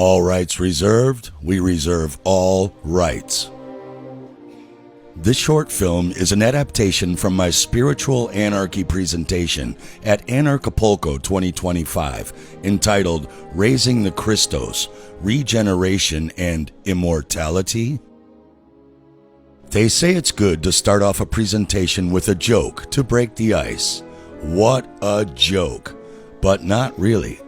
All rights reserved, we reserve all rights. This short film is an adaptation from my Spiritual Anarchy presentation at Anarchapulco 2025 entitled Raising the Christos, Regeneration and Immortality. They say it's good to start off a presentation with a joke to break the ice. What a joke! But not really.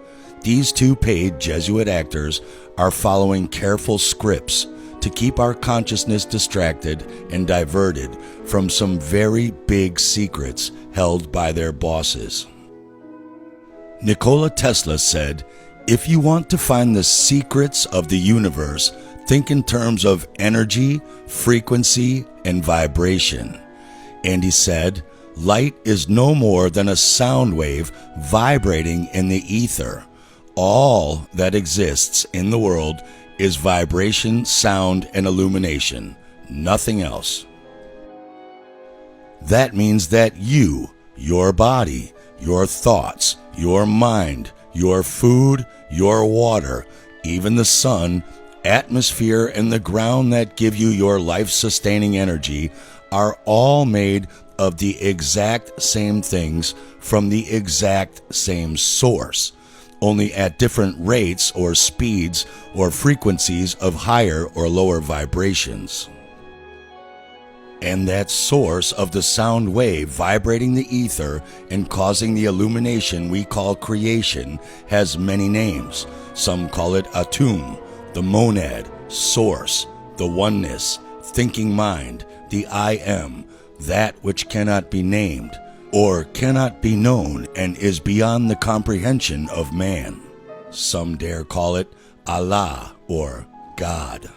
These two paid Jesuit actors are following careful scripts to keep our consciousness distracted and diverted from some very big secrets held by their bosses. Nikola Tesla said, "If you want to find the secrets of the universe, think in terms of energy, frequency, and vibration." And he said, "Light is no more than a sound wave vibrating in the ether. All that exists in the world is vibration, sound, and illumination, nothing else." That means that you, your body, your thoughts, your mind, your food, your water, even the sun, atmosphere, and the ground that give you your life-sustaining energy are all made of the exact same things from the exact same source, only at different rates or speeds or frequencies of higher or lower vibrations. And that source of the sound wave vibrating the ether and causing the illumination we call creation has many names. Some call it Atum, the monad, source, the oneness, thinking mind, the I am, that which cannot be named, or cannot be known and is beyond the comprehension of man. Some dare call it Allah or God.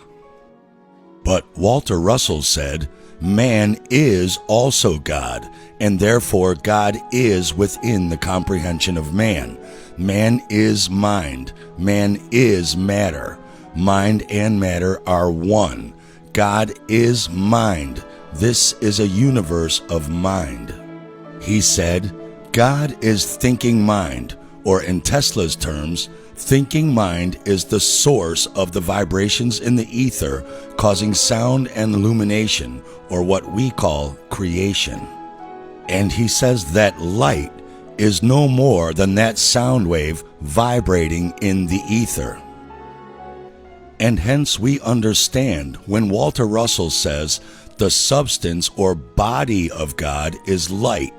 But Walter Russell said, "Man is also God, and therefore God is within the comprehension of man. Man is mind. Man is matter. Mind and matter are one. God is mind. This is a universe of mind." He said, God is thinking mind, or in Tesla's terms, thinking mind is the source of the vibrations in the ether causing sound and illumination, or what we call creation. And he says that light is no more than that sound wave vibrating in the ether. And hence we understand when Walter Russell says the substance or body of God is light,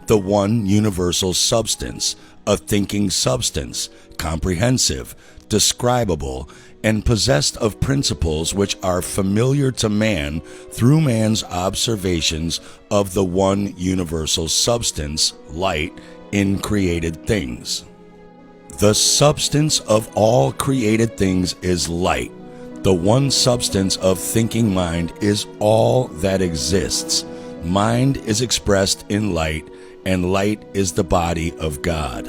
the one universal substance, a thinking substance, comprehensive, describable, and possessed of principles which are familiar to man through man's observations of the one universal substance, light, in created things. The substance of all created things is light. The one substance of thinking mind is all that exists. Mind is expressed in light, and light is the body of God.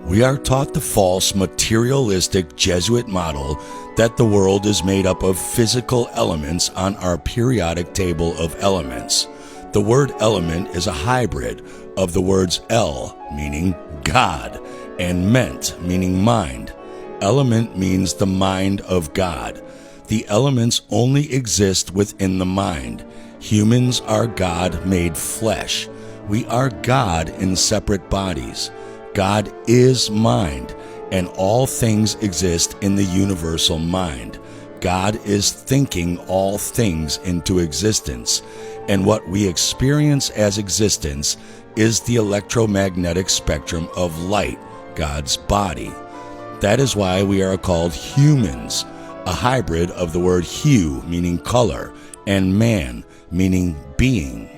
We are taught the false materialistic Jesuit model that the world is made up of physical elements on our periodic table of elements. The word element is a hybrid of the words El, meaning God, and ment, meaning mind. Element means the mind of God. The elements only exist within the mind. Humans are God made flesh. We are God in separate bodies. God is mind, and all things exist in the universal mind. God is thinking all things into existence, and what we experience as existence is the electromagnetic spectrum of light, God's body. That is why we are called humans, a hybrid of the word hue, meaning color, and man, meaning being.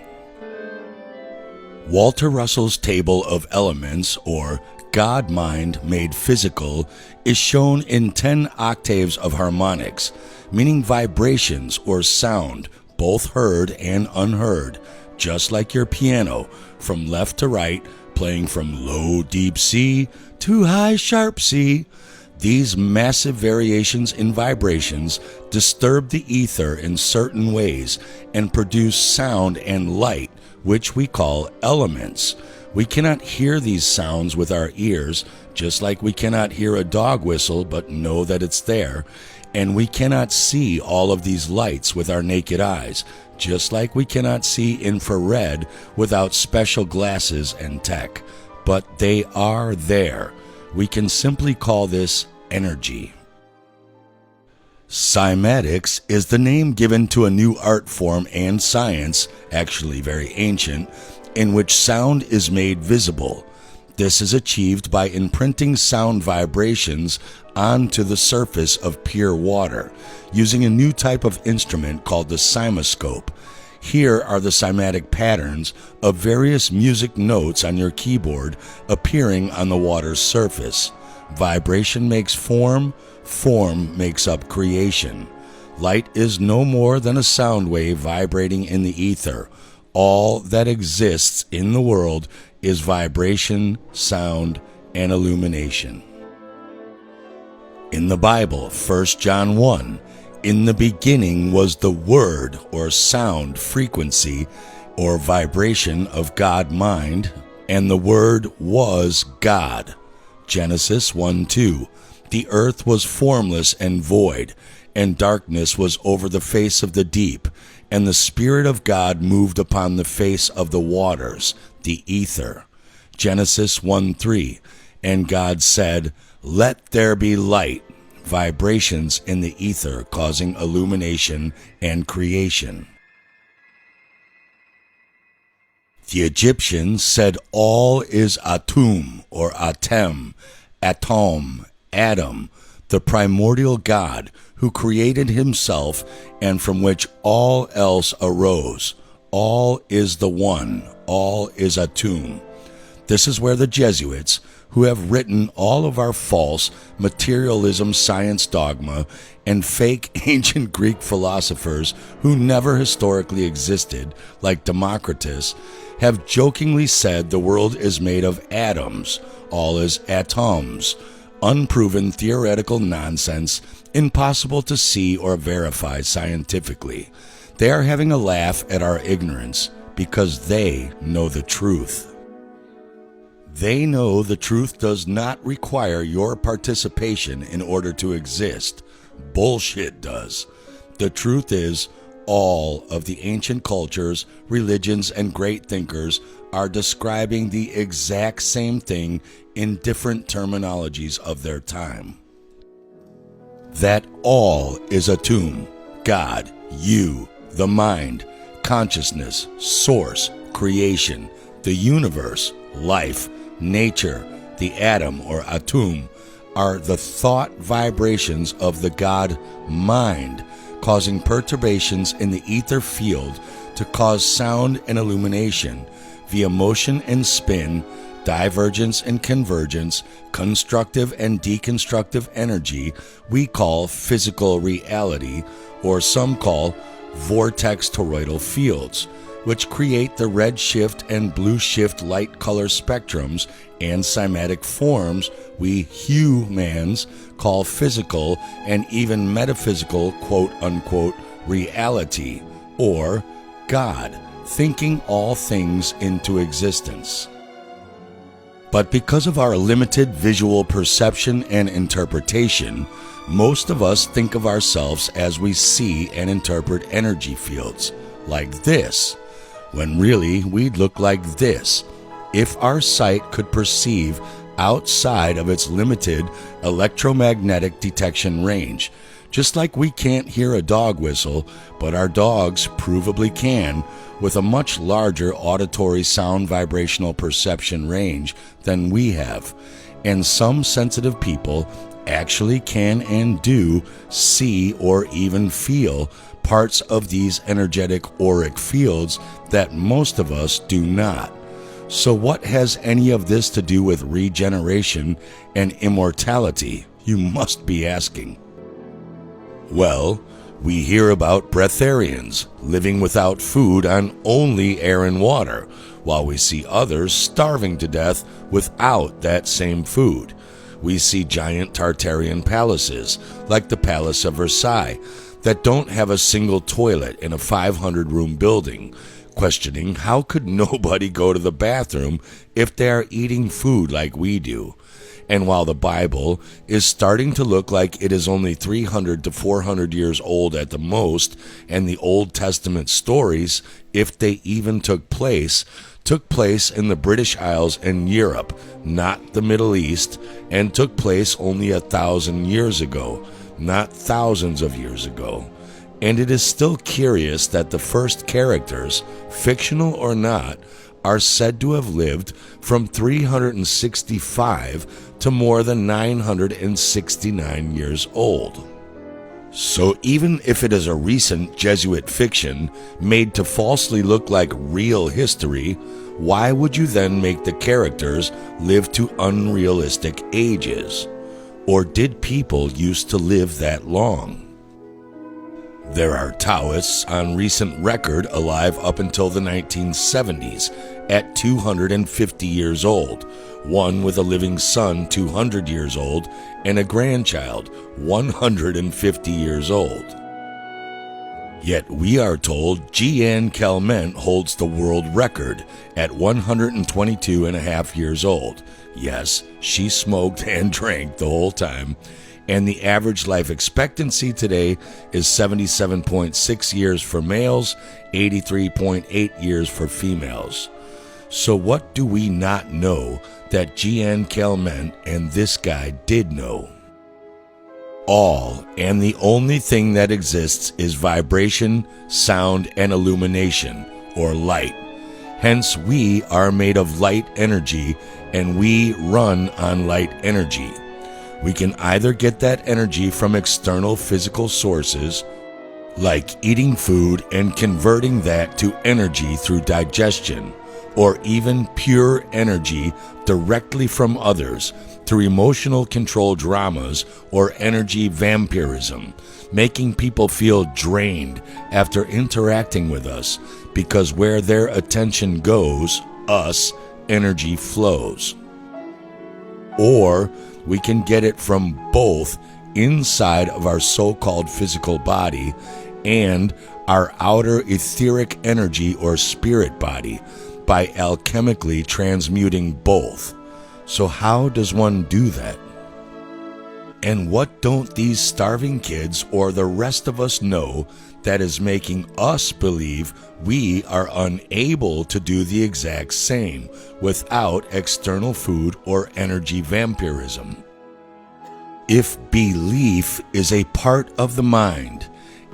Walter Russell's table of elements, or God mind made physical, is shown in 10 octaves of harmonics, meaning vibrations or sound, both heard and unheard, just like your piano, from left to right, playing from low deep C to high sharp C. These massive variations in vibrations disturb the ether in certain ways and produce sound and light, which we call elements. We cannot hear these sounds with our ears, just like we cannot hear a dog whistle but know that it's there. And we cannot see all of these lights with our naked eyes, just like we cannot see infrared without special glasses and tech. But they are there. We can simply call this energy. Cymatics is the name given to a new art form and science, actually very ancient, in which sound is made visible. This is achieved by imprinting sound vibrations onto the surface of pure water, using a new type of instrument called the cymoscope. Here are the cymatic patterns of various music notes on your keyboard appearing on the water's surface. Vibration makes form, form makes up creation. Light is no more than a sound wave vibrating in the ether. All that exists in the world is vibration, sound, and illumination. In the Bible, 1 John 1, in the beginning was the word or sound frequency or vibration of God mind, and the word was God. Genesis 1:2, the earth was formless and void, and darkness was over the face of the deep, and the Spirit of God moved upon the face of the waters, the ether. Genesis 1:3, and God said, "Let there be light," vibrations in the ether causing illumination and creation. The Egyptians said all is Atum or Atem, Atom, Adam, the primordial God who created himself and from which all else arose. All is the one, all is Atum. This is where the Jesuits, who have written all of our false materialism science dogma and fake ancient Greek philosophers who never historically existed, like Democritus, have jokingly said the world is made of atoms, all is atoms, unproven theoretical nonsense, impossible to see or verify scientifically. They are having a laugh at our ignorance because they know the truth. They know the truth does not require your participation in order to exist. Bullshit does. The truth is, all of the ancient cultures, religions, and great thinkers are describing the exact same thing in different terminologies of their time. That all is Atum, God, you, the mind, consciousness, source, creation, the universe, life, nature, the atom or Atum, are the thought vibrations of the God mind, causing perturbations in the ether field to cause sound and illumination via motion and spin, divergence and convergence, constructive and deconstructive energy we call physical reality, or some call vortex toroidal fields, which create the red shift and blue shift light color spectrums and cymatic forms we humans call physical and even metaphysical quote-unquote reality, or God, thinking all things into existence. But because of our limited visual perception and interpretation, most of us think of ourselves as we see and interpret energy fields, like this, when really we'd look like this if our sight could perceive outside of its limited electromagnetic detection range. Just like we can't hear a dog whistle, but our dogs provably can, with a much larger auditory sound vibrational perception range than we have. And some sensitive people actually can and do see or even feel parts of these energetic auric fields that most of us do not. So what has any of this to do with regeneration and immortality, you must be asking? Well, we hear about breatharians living without food on only air and water, while we see others starving to death without that same food. We see giant Tartarian palaces, like the Palace of Versailles, that don't have a single toilet in a 500-room building, questioning how could nobody go to the bathroom if they are eating food like we do. And while the Bible is starting to look like it is only 300 to 400 years old at the most, and the Old Testament stories, if they even took place in the British Isles and Europe, not the Middle East, and took place only 1,000 years ago, not thousands of years ago. And it is still curious that the first characters, fictional or not, are said to have lived from 365 to more than 969 years old. So even if it is a recent Jesuit fiction made to falsely look like real history, why would you then make the characters live to unrealistic ages? Or did people used to live that long? There are Taoists on recent record alive up until the 1970s at 250 years old, one with a living son 200 years old and a grandchild 150 years old. Yet we are told Jeanne Calment holds the world record at 122 and a half years old. Yes, she smoked and drank the whole time. And the average life expectancy today is 77.6 years for males, 83.8 years for females. So what do we not know that Jeanne Calment and this guy did know? All and the only thing that exists is vibration, sound, and illumination, or light. Hence, we are made of light energy, and we run on light energy. We can either get that energy from external physical sources, like eating food and converting that to energy through digestion, or even pure energy directly from others through emotional control dramas or energy vampirism, making people feel drained after interacting with us, because where their attention goes, energy flows. Or we can get it from both inside of our so-called physical body and our outer etheric energy or spirit body by alchemically transmuting both. So how does one do that? And what don't these starving kids or the rest of us know that is making us believe we are unable to do the exact same without external food or energy vampirism? If belief is a part of the mind,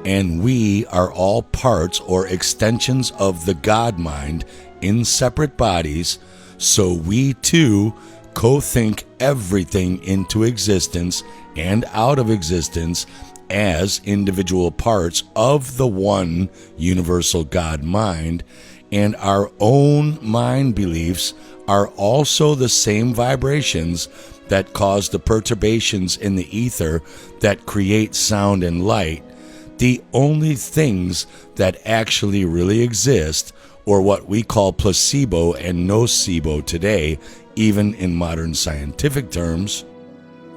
and we are all parts or extensions of the God mind in separate bodies, so we too co-think everything into existence and out of existence as individual parts of the one universal God mind, and our own mind beliefs are also the same vibrations that cause the perturbations in the ether that create sound and light. The only things that actually really exist, or what we call placebo and nocebo today, even in modern scientific terms,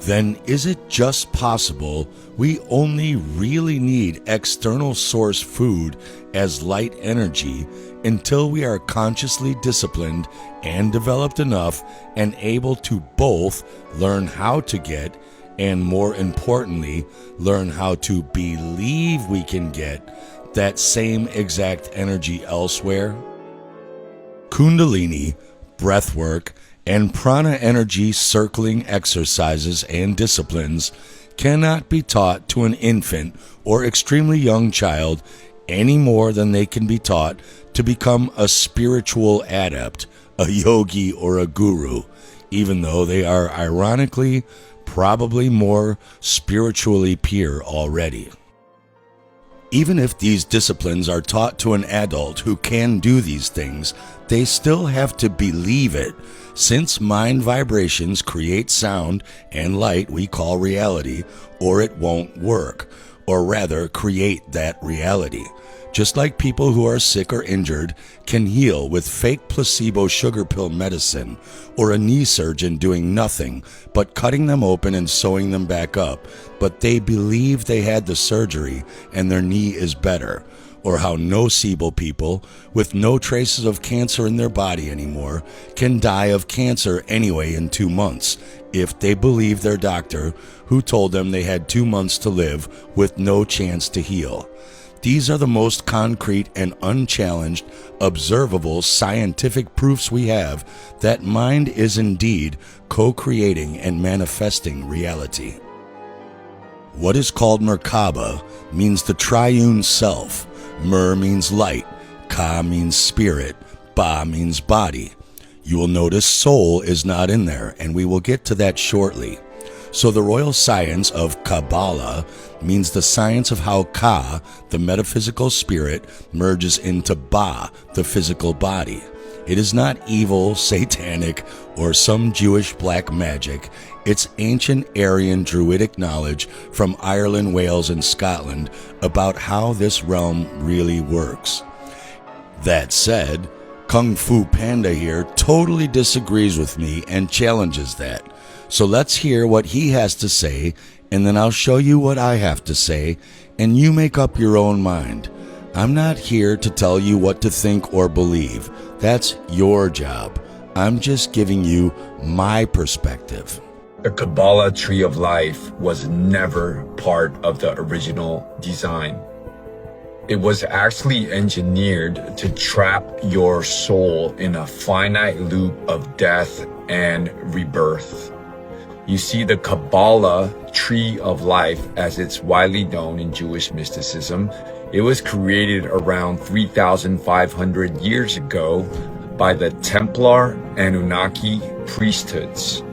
then is it just possible we only really need external source food as light energy until we are consciously disciplined and developed enough and able to both learn how to get, and more importantly, learn how to believe we can get, that same exact energy elsewhere? Kundalini, breathwork, and prana energy circling exercises and disciplines cannot be taught to an infant or extremely young child any more than they can be taught to become a spiritual adept, a yogi, or a guru, even though they are ironically probably more spiritually pure already. Even if these disciplines are taught to an adult who can do these things, they still have to believe it, since mind vibrations create sound and light we call reality, or it won't work, or rather create that reality. Just like people who are sick or injured can heal with fake placebo sugar pill medicine, or a knee surgeon doing nothing but cutting them open and sewing them back up, but they believe they had the surgery and their knee is better. or how nocebo people with no traces of cancer in their body anymore can die of cancer anyway in 2 months if they believe their doctor who told them they had 2 months to live with no chance to heal. These are the most concrete and unchallenged, observable scientific proofs we have that mind is indeed co-creating and manifesting reality. What is called Merkaba means the triune self. Mer means light, Ka means spirit, Ba means body. You will notice soul is not in there, and we will get to that shortly. So the royal science of Kabbalah means the science of how Ka, the metaphysical spirit, merges into Ba, the physical body. It is not evil, satanic, or some Jewish black magic. It's ancient Aryan Druidic knowledge from Ireland, Wales, and Scotland about how this realm really works. That said, Kung Fu Panda here totally disagrees with me and challenges that. So let's hear what he has to say, and then I'll show you what I have to say, and you make up your own mind. I'm not here to tell you what to think or believe. That's your job. I'm just giving you my perspective. The Kabbalah tree of life was never part of the original design. It was actually engineered to trap your soul in a finite loop of death and rebirth. You see, the Kabbalah tree of life, as it's widely known in Jewish mysticism, it was created around 3,500 years ago by the Templar Anunnaki priesthoods,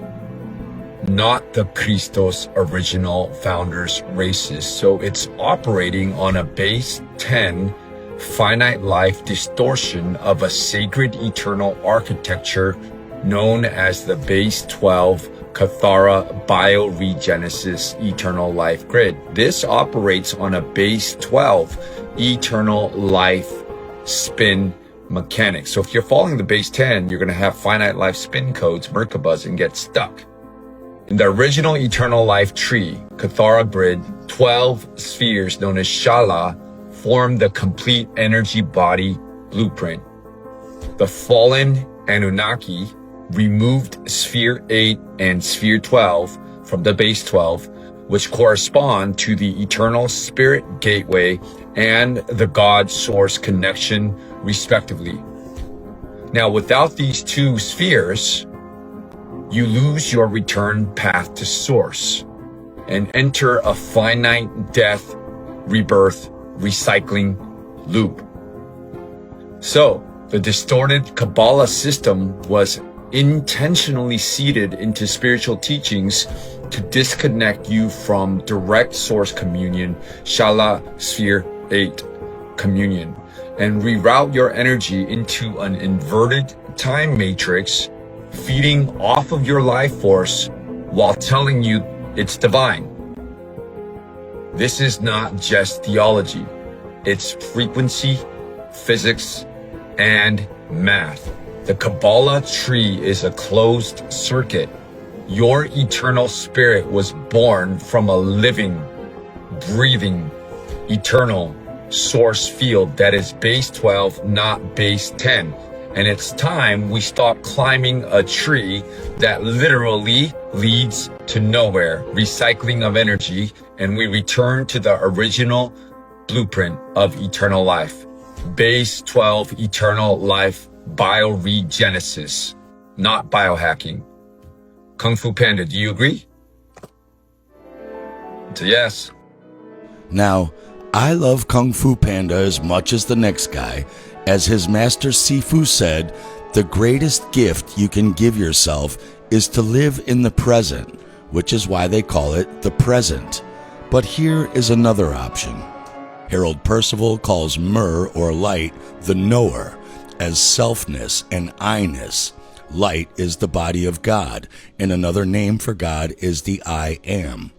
not the Christos original founders' races. So it's operating on a base 10 finite life distortion of a sacred eternal architecture known as the base 12 Kathara bioregenesis eternal life grid. This operates on a base 12 eternal life spin mechanics. So if you're following the base 10, you're going to have finite life spin codes, Merkabas, and get stuck. In the original eternal life tree, Kathara grid, 12 spheres known as Shala form the complete energy body blueprint. The fallen Anunnaki removed sphere 8 and sphere 12 from the base 12, which correspond to the eternal spirit gateway and the God source connection, respectively. Now, without these two spheres, you lose your return path to source and enter a finite death, rebirth, recycling loop. So, the distorted Kabbalah system was intentionally seeded into spiritual teachings to disconnect you from direct source communion, Shala Sphere 8 communion, and reroute your energy into an inverted time matrix, feeding off of your life force while telling you it's divine. This is not just theology. It's frequency, physics, and math. The Kabbalah tree is a closed circuit. Your eternal spirit was born from a living, breathing, eternal source field that is base 12, not base 10. And it's time we stop climbing a tree that literally leads to nowhere, recycling of energy, and we return to the original blueprint of eternal life. Base 12, eternal life, bioregenesis, not biohacking. Kung Fu Panda, do you agree? It's a yes. Now, I love Kung Fu Panda as much as the next guy. As his master Sifu said, the greatest gift you can give yourself is to live in the present, which is why they call it the present. But here is another option. Harold Percival calls Mer, or light, the knower, as selfness and I-ness. Light is the body of God, and another name for God is the I Am.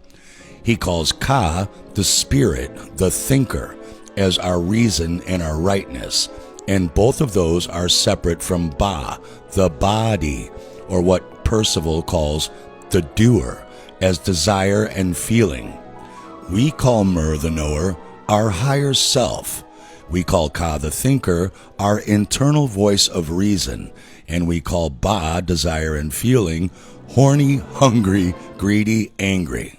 He calls Ka, the spirit, the thinker, as our reason and our rightness, and both of those are separate from Ba, the body, or what Percival calls the doer, as desire and feeling. We call Mer, the knower, our higher self, We call Ka, the thinker, our internal voice of reason, and we call Ba, desire and feeling, horny, hungry, greedy, angry.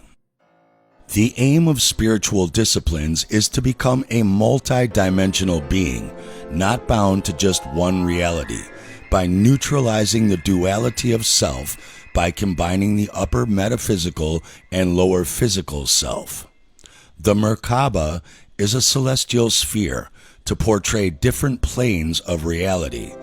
The aim of spiritual disciplines is to become a multi-dimensional being, not bound to just one reality, by neutralizing the duality of self by combining the upper metaphysical and lower physical self. The Merkaba is a celestial sphere to portray different planes of reality.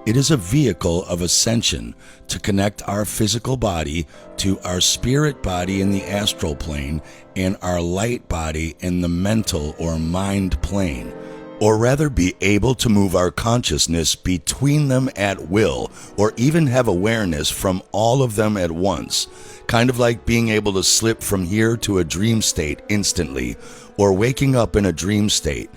It is a vehicle of ascension to connect our physical body to our spirit body in the astral plane and our light body in the mental or mind plane, or rather be able to move our consciousness between them at will, or even have awareness from all of them at once, kind of like being able to slip from here to a dream state instantly, or waking up in a dream state.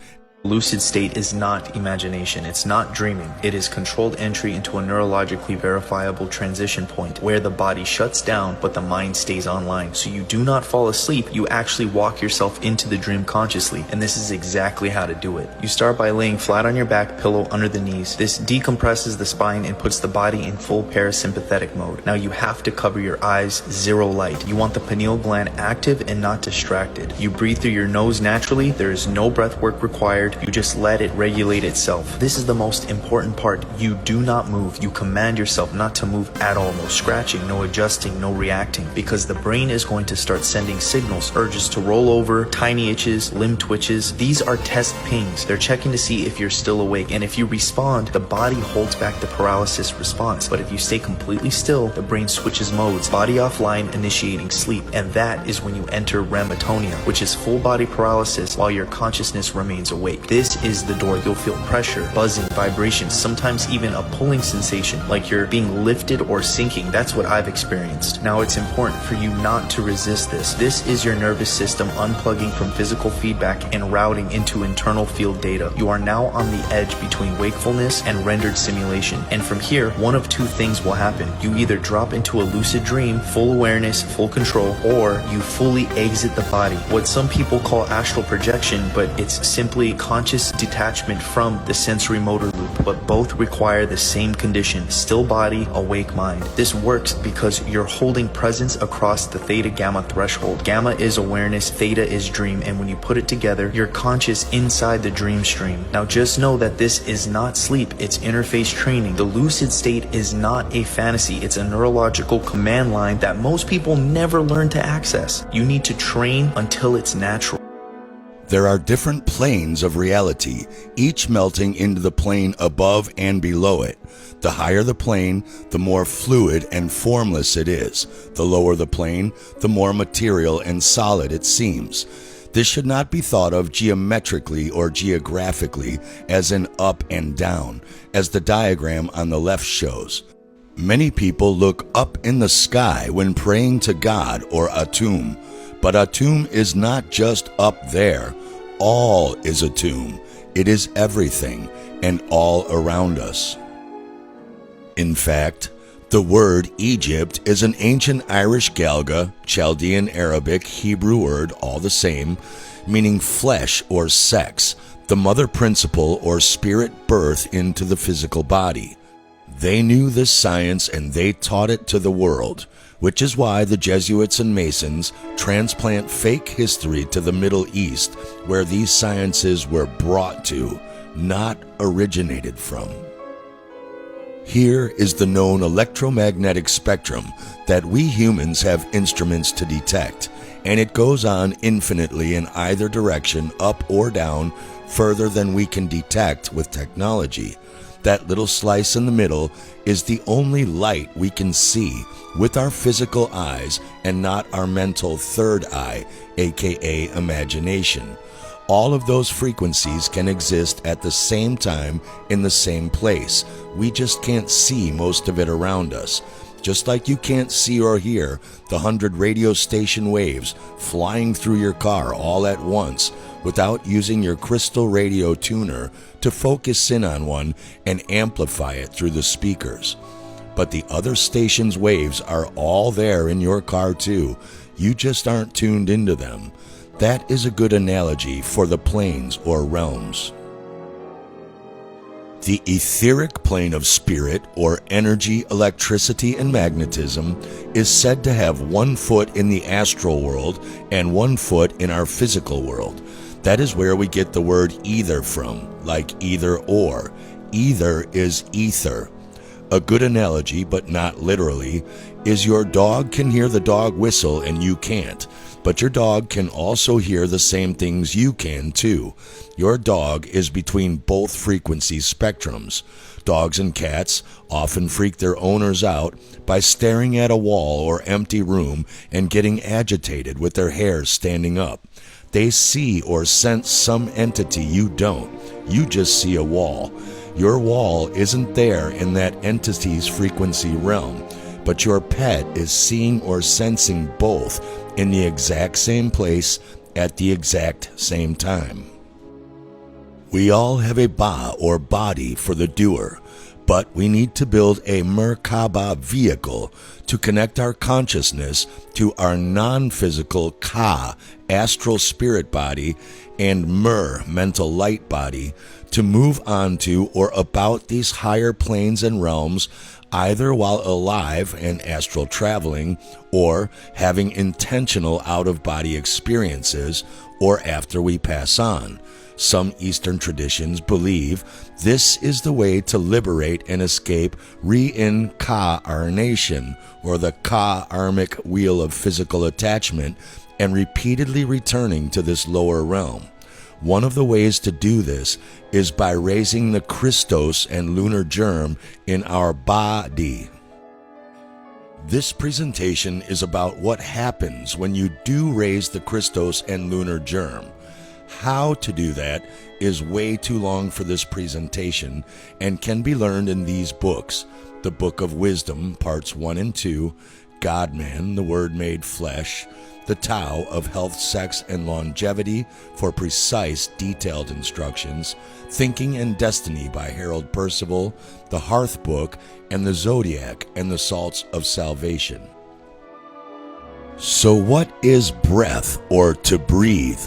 Lucid state is not imagination, it's not dreaming. It is controlled entry into a neurologically verifiable transition point where the body shuts down but the mind stays online. So you do not fall asleep, you actually walk yourself into the dream consciously, and this is exactly how to do it. You start by laying flat on your back, pillow under the knees. This decompresses the spine and puts the body in full parasympathetic mode. Now you have to cover your eyes, zero light. You want the pineal gland active and not distracted. You breathe through your nose naturally, there is no breath work required. You just let it regulate itself. This is the most important part. You do not move. You command yourself not to move at all. No scratching, no adjusting, no reacting, because the brain is going to start sending signals, urges to roll over, tiny itches, limb twitches. These are test pings. They're checking to see if you're still awake, and if you respond, the body holds back the paralysis response. But if you stay completely still, the brain switches modes, body offline, initiating sleep, and that is when you enter REM atonia, which is full body paralysis while your consciousness remains awake. This is the door. You'll feel pressure, buzzing, vibrations, sometimes even a pulling sensation, like you're being lifted or sinking. That's what I've experienced. Now it's important for you not to resist this. This is your nervous system unplugging from physical feedback and routing into internal field data. You are now on the edge between wakefulness and rendered simulation. And from here, one of two things will happen. You either drop into a lucid dream, full awareness, full control, or you fully exit the body. What some people call astral projection, but it's simply conscious detachment from the sensory motor loop, but both require the same condition: still body, awake mind. This works because you're holding presence across the theta gamma threshold. Gamma is awareness, theta is dream, and when you put it together, you're conscious inside the dream stream. Now just know that this is not sleep, it's interface training. The lucid state is not a fantasy, it's a neurological command line that most people never learn to access. You need to train until it's natural. There are different planes of reality, each melting into the plane above and below it. The higher the plane, the more fluid and formless it is. The lower the plane, the more material and solid it seems. This should not be thought of geometrically or geographically as an up and down, as the diagram on the left shows. Many people look up in the sky when praying to God or Atum, but Atum is not just up there. All is Atum. It is everything and all around us. In fact, the word Egypt is an ancient Irish Galga, Chaldean Arabic, Hebrew word, all the same, meaning flesh or sex, the mother principle or spirit birth into the physical body. They knew this science and they taught it to the world, which is why the Jesuits and Masons transplant fake history to the Middle East, where these sciences were brought to, not originated from. Here is the known electromagnetic spectrum that we humans have instruments to detect, and it goes on infinitely in either direction, up or down, further than we can detect with technology. That little slice in the middle is the only light we can see with our physical eyes and not our mental third eye, aka imagination. All of those frequencies can exist at the same time in the same place. We just can't see most of it around us. Just like you can't see or hear the 100 radio station waves flying through your car all at once without using your crystal radio tuner to focus in on one and amplify it through the speakers. But the other station's waves are all there in your car too. You just aren't tuned into them. That is a good analogy for the planes or realms. The etheric plane of spirit, or energy, electricity, and magnetism, is said to have 1 foot in the astral world and 1 foot in our physical world. That is where we get the word either from, like either or. Either is ether. A good analogy, but not literally, is your dog can hear the dog whistle and you can't. But your dog can also hear the same things you can too. Your dog is between both frequency spectrums. Dogs and cats often freak their owners out by staring at a wall or empty room and getting agitated with their hairs standing up. They see or sense some entity you don't. You just see a wall. Your wall isn't there in that entity's frequency realm, but your pet is seeing or sensing both in the exact same place at the exact same time. We all have a ba or body for the doer, but we need to build a Merkaba vehicle to connect our consciousness to our non-physical Ka, astral spirit body, and mental light body, to move onto or about these higher planes and realms, either while alive and astral traveling, or having intentional out-of-body experiences, or after we pass on. Some Eastern traditions believe this is the way to liberate and escape reincarnation, or the karmic wheel of physical attachment, and repeatedly returning to this lower realm. One of the ways to do this is by raising the Christos and lunar germ in our body. This presentation is about what happens when you do raise the Christos and lunar germ. How to do that is way too long for this presentation and can be learned in these books: the Book of Wisdom, Parts 1 and 2, God-Man, the Word Made Flesh, the Tao of Health, Sex, and Longevity for precise, detailed instructions, Thinking and Destiny by Harold Percival, the Hearth Book, and the Zodiac and the Salts of Salvation. So what is breath, or to breathe?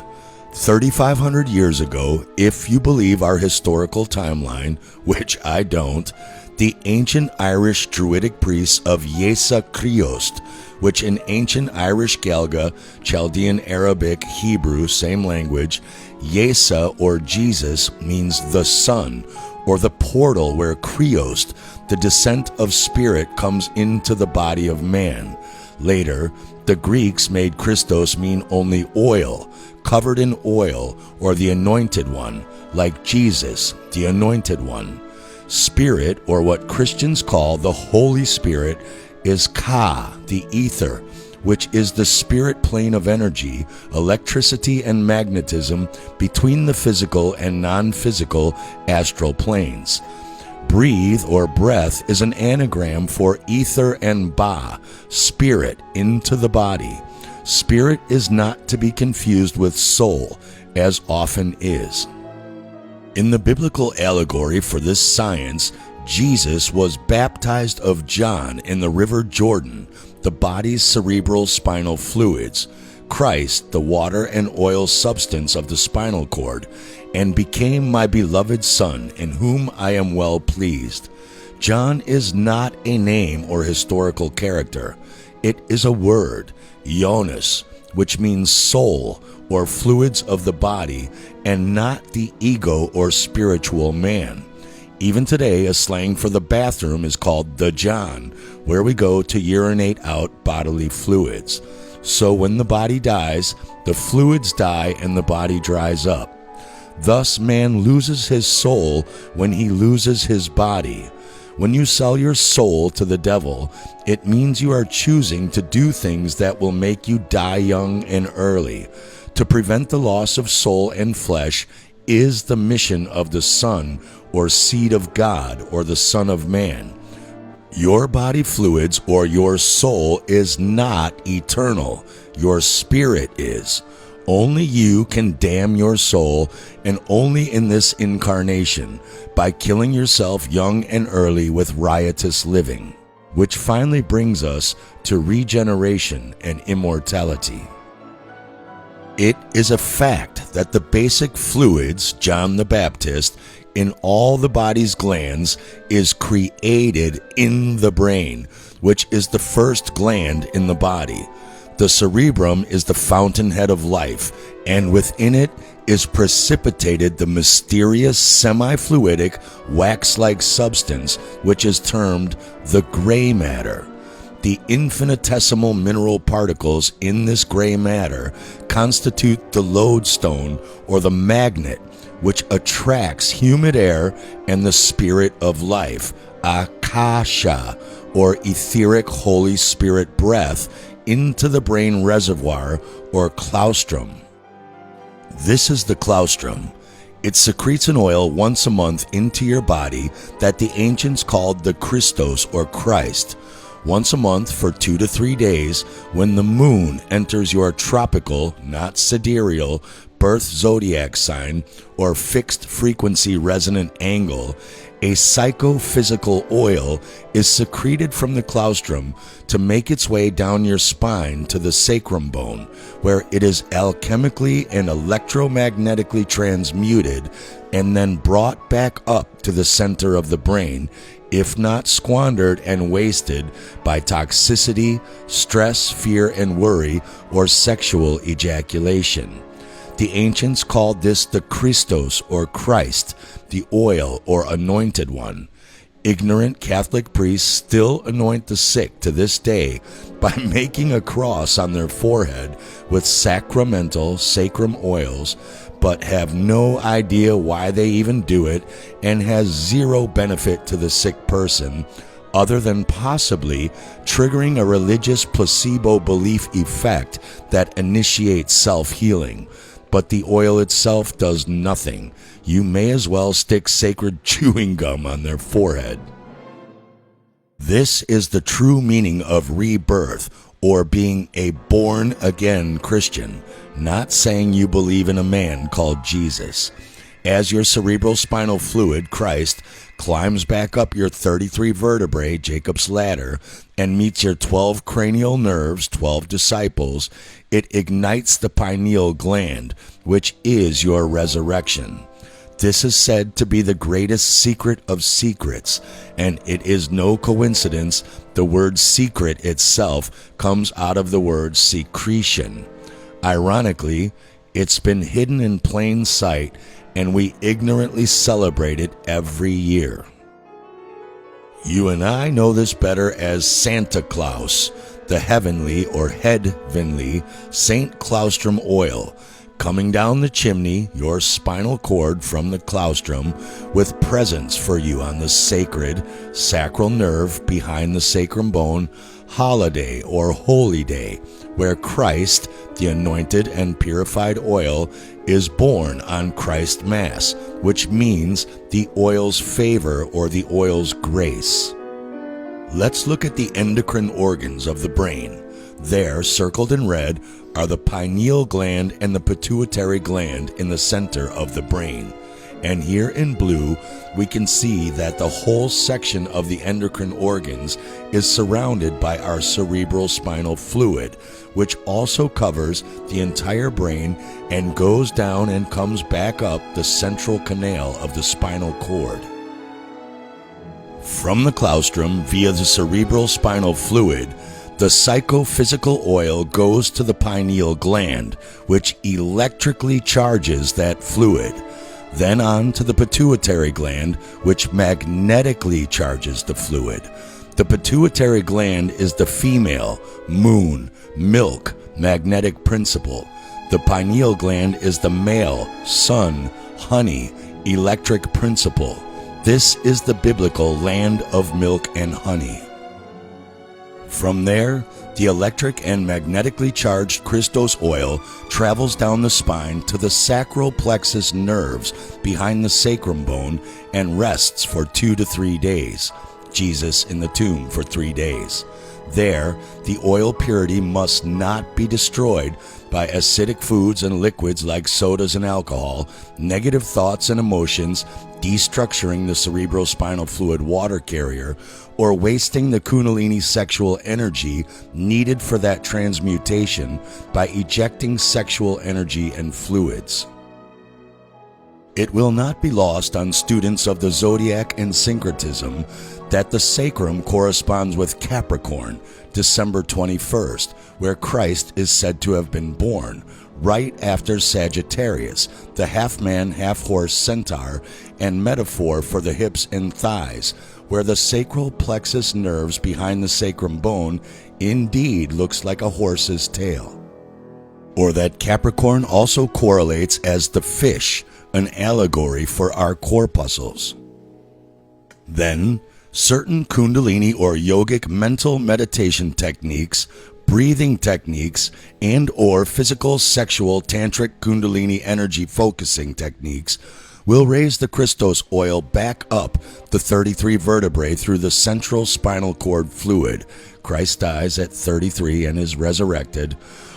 3,500 years ago, if you believe our historical timeline, which I don't, the ancient Irish Druidic priests of Yesa Kriost, which in ancient Irish Galga, Chaldean Arabic, Hebrew, same language, Yesa or Jesus means the sun, or the portal where Kriost, the descent of spirit, comes into the body of man. Later, the Greeks made Christos mean only oil, covered in oil, or the anointed one, like Jesus, the anointed one. Spirit, or what Christians call the Holy Spirit, is Ka, the ether, which is the spirit plane of energy, electricity, and magnetism between the physical and non-physical astral planes. Breathe, or breath, is an anagram for ether and ba, spirit, into the body. Spirit is not to be confused with soul, as often is. In the biblical allegory for this science, Jesus was baptized of John in the river Jordan, the body's cerebral spinal fluids, Christ, the water and oil substance of the spinal cord, and became my beloved Son, in whom I am well pleased. John is not a name or historical character. It is a word, gnosis, which means soul or fluids of the body, and not the ego or spiritual man. Even today, a slang for the bathroom is called the John, where we go to urinate out bodily fluids. So when the body dies, the fluids die and the body dries up. Thus, man loses his soul when he loses his body. When you sell your soul to the devil, it means you are choosing to do things that will make you die young and early. To prevent the loss of soul and flesh is the mission of the Son, or seed of God, or the Son of Man. Your body fluids, or your soul, is not eternal. Your spirit is. Only you can damn your soul, and only in this incarnation, by killing yourself young and early with riotous living, which finally brings us to regeneration and immortality. It is a fact that the basic fluids, John the Baptist, in all the body's glands is created in the brain, which is the first gland in the body. The cerebrum is the fountainhead of life, and within it is precipitated the mysterious semi-fluidic wax-like substance which is termed the gray matter. The infinitesimal mineral particles in this gray matter constitute the lodestone or the magnet which attracts humid air and the spirit of life, akasha, or etheric Holy Spirit breath, into the brain reservoir or claustrum. This is the claustrum. It secretes an oil once a month into your body that the ancients called the Christos or Christ. Once a month for 2 to 3 days, when the moon enters your tropical, not sidereal, birth zodiac sign or fixed frequency resonant angle, a psychophysical oil is secreted from the claustrum to make its way down your spine to the sacrum bone, where it is alchemically and electromagnetically transmuted and then brought back up to the center of the brain, if not squandered and wasted by toxicity, stress, fear, and worry, or sexual ejaculation. The ancients called this the Christos or Christ, the oil or anointed one. Ignorant Catholic priests still anoint the sick to this day by making a cross on their forehead with sacramental sacrum oils, but have no idea why they even do it and has zero benefit to the sick person, other than possibly triggering a religious placebo belief effect that initiates self-healing. But the oil itself does nothing. You may as well stick sacred chewing gum on their forehead. This is the true meaning of rebirth, or being a born-again Christian, not saying you believe in a man called Jesus. As your cerebral spinal fluid, Christ, climbs back up your 33 vertebrae, Jacob's ladder, and meets your 12 cranial nerves, 12 disciples, it ignites the pineal gland, which is your resurrection. This is said to be the greatest secret of secrets, and it is no coincidence the word secret itself comes out of the word secretion. Ironically, it's been hidden in plain sight, and we ignorantly celebrate it every year. You and I know this better as Santa Claus, the heavenly or headvinly St. Claustrum oil, coming down the chimney, your spinal cord from the claustrum, with presents for you on the sacred sacral nerve behind the sacrum bone holiday or holy day, where Christ, the anointed and purified oil, is born on Christ Mass, which means the oil's favor or the oil's grace. Let's look at the endocrine organs of the brain. There, circled in red, are the pineal gland and the pituitary gland in the center of the brain. And here in blue, we can see that the whole section of the endocrine organs is surrounded by our cerebral spinal fluid, which also covers the entire brain and goes down and comes back up the central canal of the spinal cord. From the claustrum via the cerebral spinal fluid, the psychophysical oil goes to the pineal gland, which electrically charges that fluid. Then on to the pituitary gland, which magnetically charges the fluid. The pituitary gland is the female, moon, milk, magnetic principle. The pineal gland is the male, sun, honey, electric principle. This is the biblical land of milk and honey. From there, the electric and magnetically charged Christos oil travels down the spine to the sacral plexus nerves behind the sacrum bone and rests for 2 to 3 days. Jesus in the tomb for 3 days. There, the oil purity must not be destroyed by acidic foods and liquids like sodas and alcohol, negative thoughts and emotions, destructuring the cerebrospinal fluid water carrier, or wasting the kundalini sexual energy needed for that transmutation by ejecting sexual energy and fluids. It will not be lost on students of the zodiac and syncretism that the sacrum corresponds with Capricorn, December 21st, where Christ is said to have been born, right after Sagittarius, the half-man, half-horse centaur, and metaphor for the hips and thighs, where the sacral plexus nerves behind the sacrum bone indeed looks like a horse's tail. Or that Capricorn also correlates as the fish, an allegory for our corpuscles. Then, certain Kundalini or yogic mental meditation techniques, breathing techniques, and or physical sexual tantric Kundalini energy focusing techniques will raise the Christos oil back up the 33 vertebrae through the central spinal cord fluid. Christ dies at 33 and is resurrected.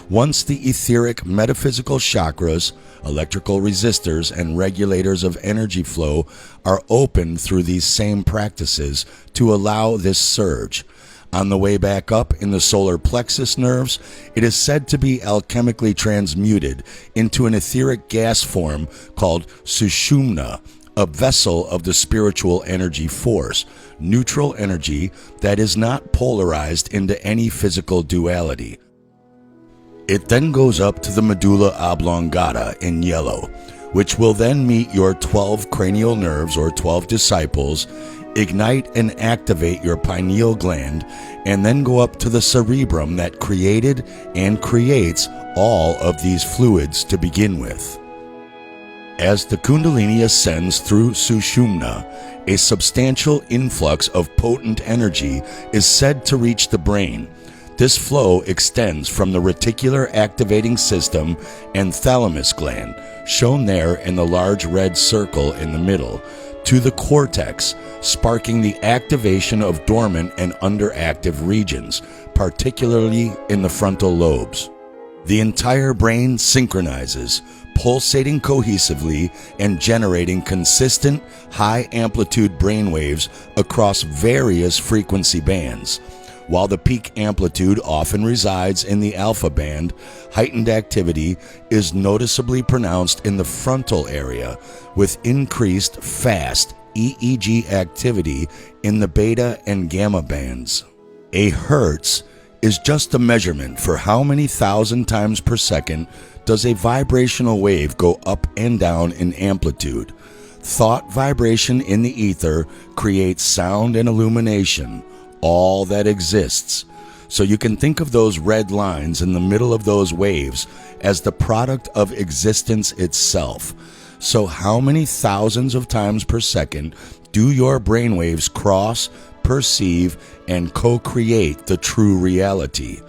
Once the etheric metaphysical chakras, electrical resistors, and regulators of energy flow are opened through these same practices to allow this surge. On the way back up in the solar plexus nerves, it is said to be alchemically transmuted into an etheric gas form called sushumna, a vessel of the spiritual energy force, neutral energy that is not polarized into any physical duality. It then goes up to the medulla oblongata in yellow, which will then meet your 12 cranial nerves or 12 disciples, ignite and activate your pineal gland, and then go up to the cerebrum that created and creates all of these fluids to begin with. As the Kundalini ascends through Sushumna, a substantial influx of potent energy is said to reach the brain. This flow extends from the reticular activating system and thalamus gland, shown there in the large red circle in the middle, to the cortex, sparking the activation of dormant and underactive regions, particularly in the frontal lobes. The entire brain synchronizes, pulsating cohesively and generating consistent, high-amplitude brainwaves across various frequency bands. While the peak amplitude often resides in the alpha band, heightened activity is noticeably pronounced in the frontal area, with increased fast EEG activity in the beta and gamma bands. A hertz is just a measurement for how many thousand times per second does a vibrational wave go up and down in amplitude. Thought vibration in the ether creates sound and illumination, all that exists. So you can think of those red lines in the middle of those waves as the product of existence itself. So how many thousands of times per second do your brainwaves cross, perceive, and co-create the true reality?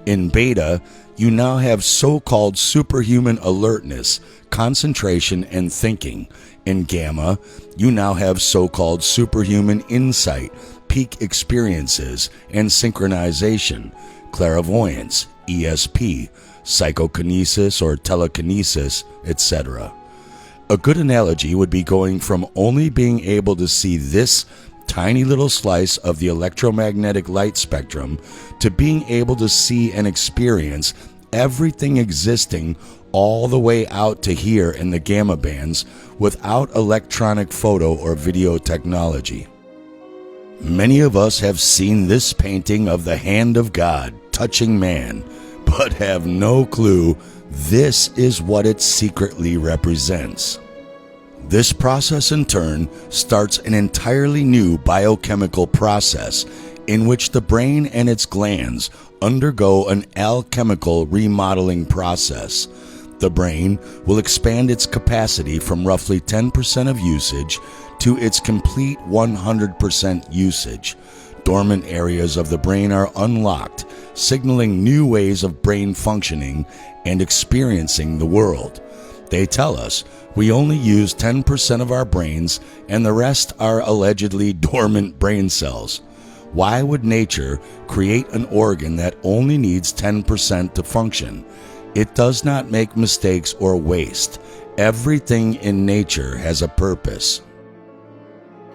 In beta, you now have so-called superhuman alertness, concentration, and thinking. In gamma, you now have so-called superhuman insight, peak experiences, and synchronization, clairvoyance, ESP, psychokinesis or telekinesis, etc. A good analogy would be going from only being able to see this tiny little slice of the electromagnetic light spectrum to being able to see and experience everything existing all the way out to here in the gamma bands without electronic photo or video technology. Many of us have seen this painting of the hand of God touching man, but have no clue this is what it secretly represents. This process in turn starts an entirely new biochemical process in which the brain and its glands undergo an alchemical remodeling process. The brain will expand its capacity from roughly 10% of usage to its complete 100% usage. Dormant areas of the brain are unlocked, signaling new ways of brain functioning and experiencing the world. They tell us we only use 10% of our brains and the rest are allegedly dormant brain cells. Why would nature create an organ that only needs 10% to function? It does not make mistakes or waste. Everything in nature has a purpose.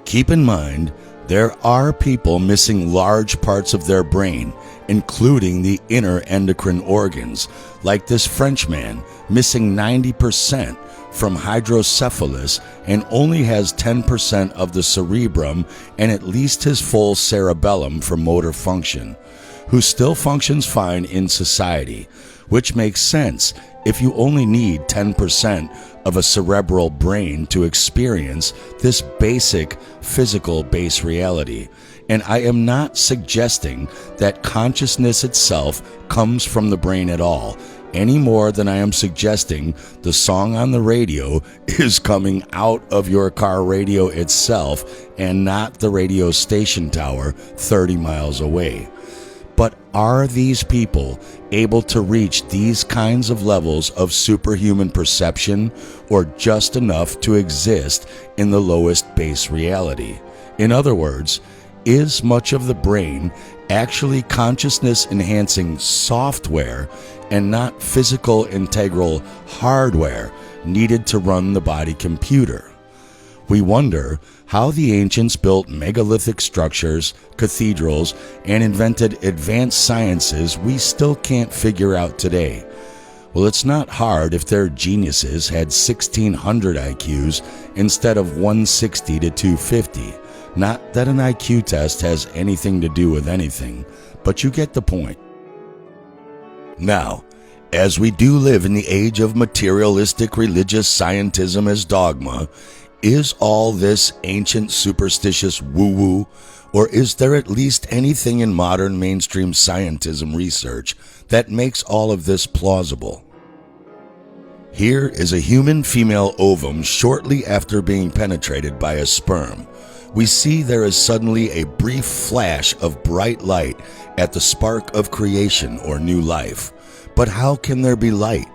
Keep in mind, there are people missing large parts of their brain, including the inner endocrine organs, like this Frenchman missing 90%, from hydrocephalus and only has 10% of the cerebrum and at least his full cerebellum for motor function, who still functions fine in society, which makes sense if you only need 10% of a cerebral brain to experience this basic physical base reality. And I am not suggesting that consciousness itself comes from the brain at all, any more than I am suggesting the song on the radio is coming out of your car radio itself and not the radio station tower 30 miles away. But are these people able to reach these kinds of levels of superhuman perception, or just enough to exist in the lowest base reality? In other words, is much of the brain actually consciousness-enhancing software and not physical integral hardware needed to run the body computer? We wonder how the ancients built megalithic structures, cathedrals, and invented advanced sciences we still can't figure out today. Well, it's not hard if their geniuses had 1600 IQs instead of 160 to 250. Not that an IQ test has anything to do with anything, but you get the point. Now, as we do live in the age of materialistic religious scientism as dogma, is all this ancient superstitious woo-woo, or is there at least anything in modern mainstream scientism research that makes all of this plausible? Here is a human female ovum shortly after being penetrated by a sperm. We see there is suddenly a brief flash of bright light at the spark of creation or new life. But how can there be light?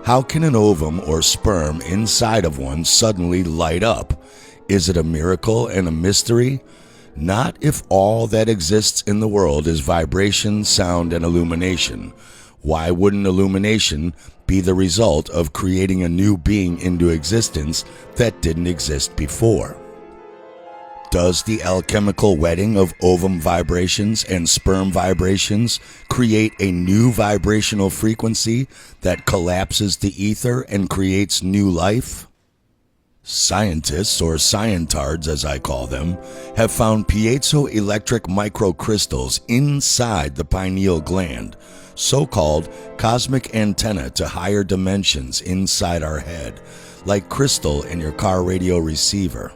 How can an ovum or sperm inside of one suddenly light up? Is it a miracle and a mystery? Not if all that exists in the world is vibration, sound, and illumination. Why wouldn't illumination be the result of creating a new being into existence that didn't exist before? Does the alchemical wedding of ovum vibrations and sperm vibrations create a new vibrational frequency that collapses the ether and creates new life? Scientists, or scientards as I call them, have found piezoelectric microcrystals inside the pineal gland, so-called cosmic antenna to higher dimensions inside our head, like crystal in your car radio receiver.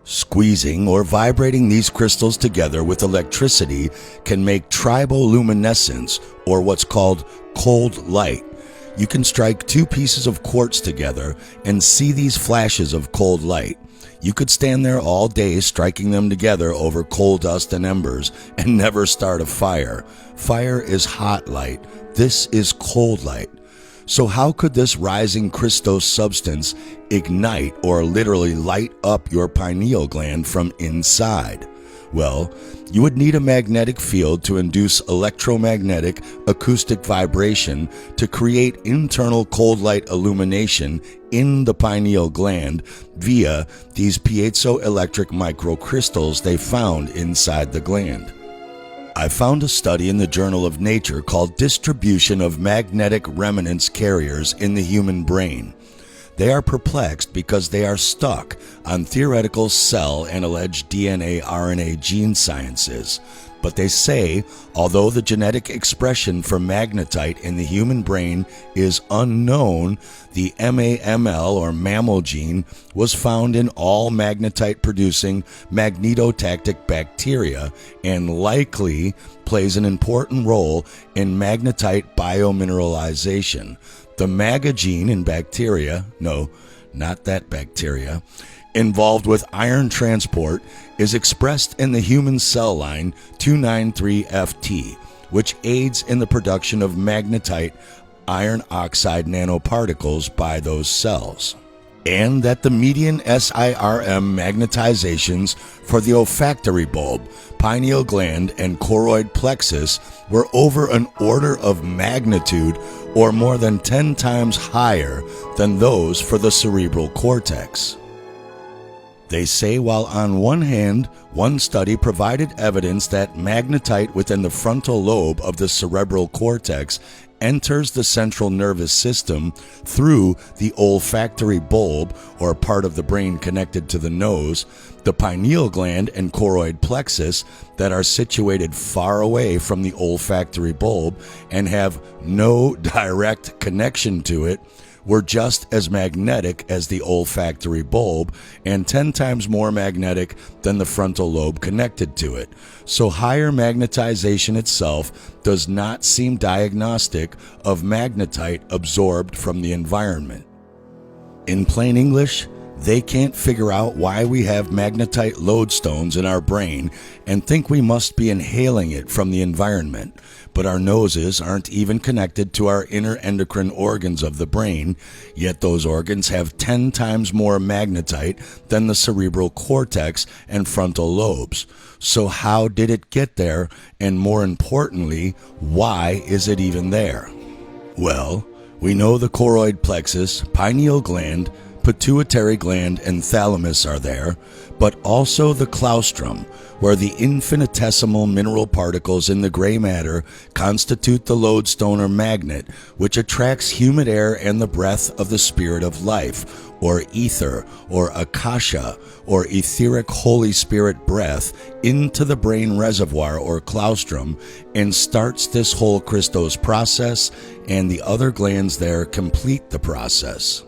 Squeezing or vibrating these crystals together with electricity can make triboluminescence, or what's called cold light. You can strike two pieces of quartz together and see these flashes of cold light. You could stand there all day striking them together over coal dust and embers and never start a fire. Fire is hot light. This is cold light. So how could this rising Christos substance ignite or literally light up your pineal gland from inside? Well, you would need a magnetic field to induce electromagnetic acoustic vibration to create internal cold light illumination in the pineal gland via these piezoelectric microcrystals they found inside the gland. I found a study in the Journal of Nature called Distribution of Magnetic Resonance Carriers in the Human Brain. They are perplexed because they are stuck on theoretical cell and alleged DNA, RNA gene sciences. But they say, although the genetic expression for magnetite in the human brain is unknown, the MAML or mammal gene was found in all magnetite-producing magnetotactic bacteria and likely plays an important role in magnetite biomineralization. The MAGA gene in bacteria, no, not that bacteria, involved with iron transport is expressed in the human cell line 293FT, which aids in the production of magnetite iron oxide nanoparticles by those cells. And that the median SIRM magnetizations for the olfactory bulb, pineal gland, and choroid plexus were over an order of magnitude or more than 10 times higher than those for the cerebral cortex. They say while on one hand, one study provided evidence that magnetite within the frontal lobe of the cerebral cortex enters the central nervous system through the olfactory bulb, or part of the brain connected to the nose, the pineal gland and choroid plexus that are situated far away from the olfactory bulb and have no direct connection to it, were just as magnetic as the olfactory bulb and 10 times more magnetic than the frontal lobe connected to it. So higher magnetization itself does not seem diagnostic of magnetite absorbed from the environment. In plain English, they can't figure out why we have magnetite lodestones in our brain and think we must be inhaling it from the environment. But our noses aren't even connected to our inner endocrine organs of the brain, yet those organs have 10 times more magnetite than the cerebral cortex and frontal lobes. So how did it get there? And more importantly, why is it even there? Well, we know the choroid plexus, pineal gland, pituitary gland, and thalamus are there, but also the claustrum, where the infinitesimal mineral particles in the gray matter constitute the lodestone or magnet, which attracts humid air and the breath of the spirit of life, or ether, or akasha, or etheric Holy Spirit breath into the brain reservoir or claustrum, and starts this whole Christos process, and the other glands there complete the process.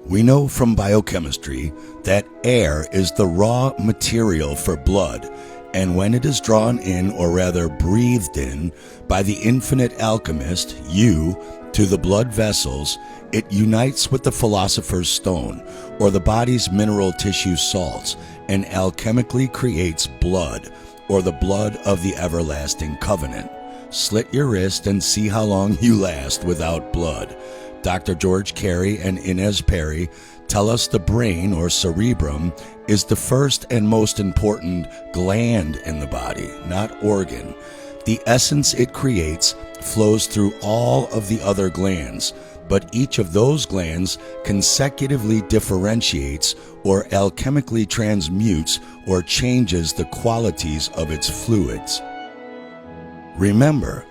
We know from biochemistry that air is the raw material for blood, and when it is drawn in, or rather breathed in, by the infinite alchemist, you, to the blood vessels, it unites with the philosopher's stone, or the body's mineral tissue salts, and alchemically creates blood, or the blood of the everlasting covenant. Slit your wrist and see how long you last without blood. Dr. George Carey and Inez Perry tell us the brain, or cerebrum, is the first and most important gland in the body, not organ. The essence it creates flows through all of the other glands, but each of those glands consecutively differentiates or alchemically transmutes or changes the qualities of its fluids. Remember,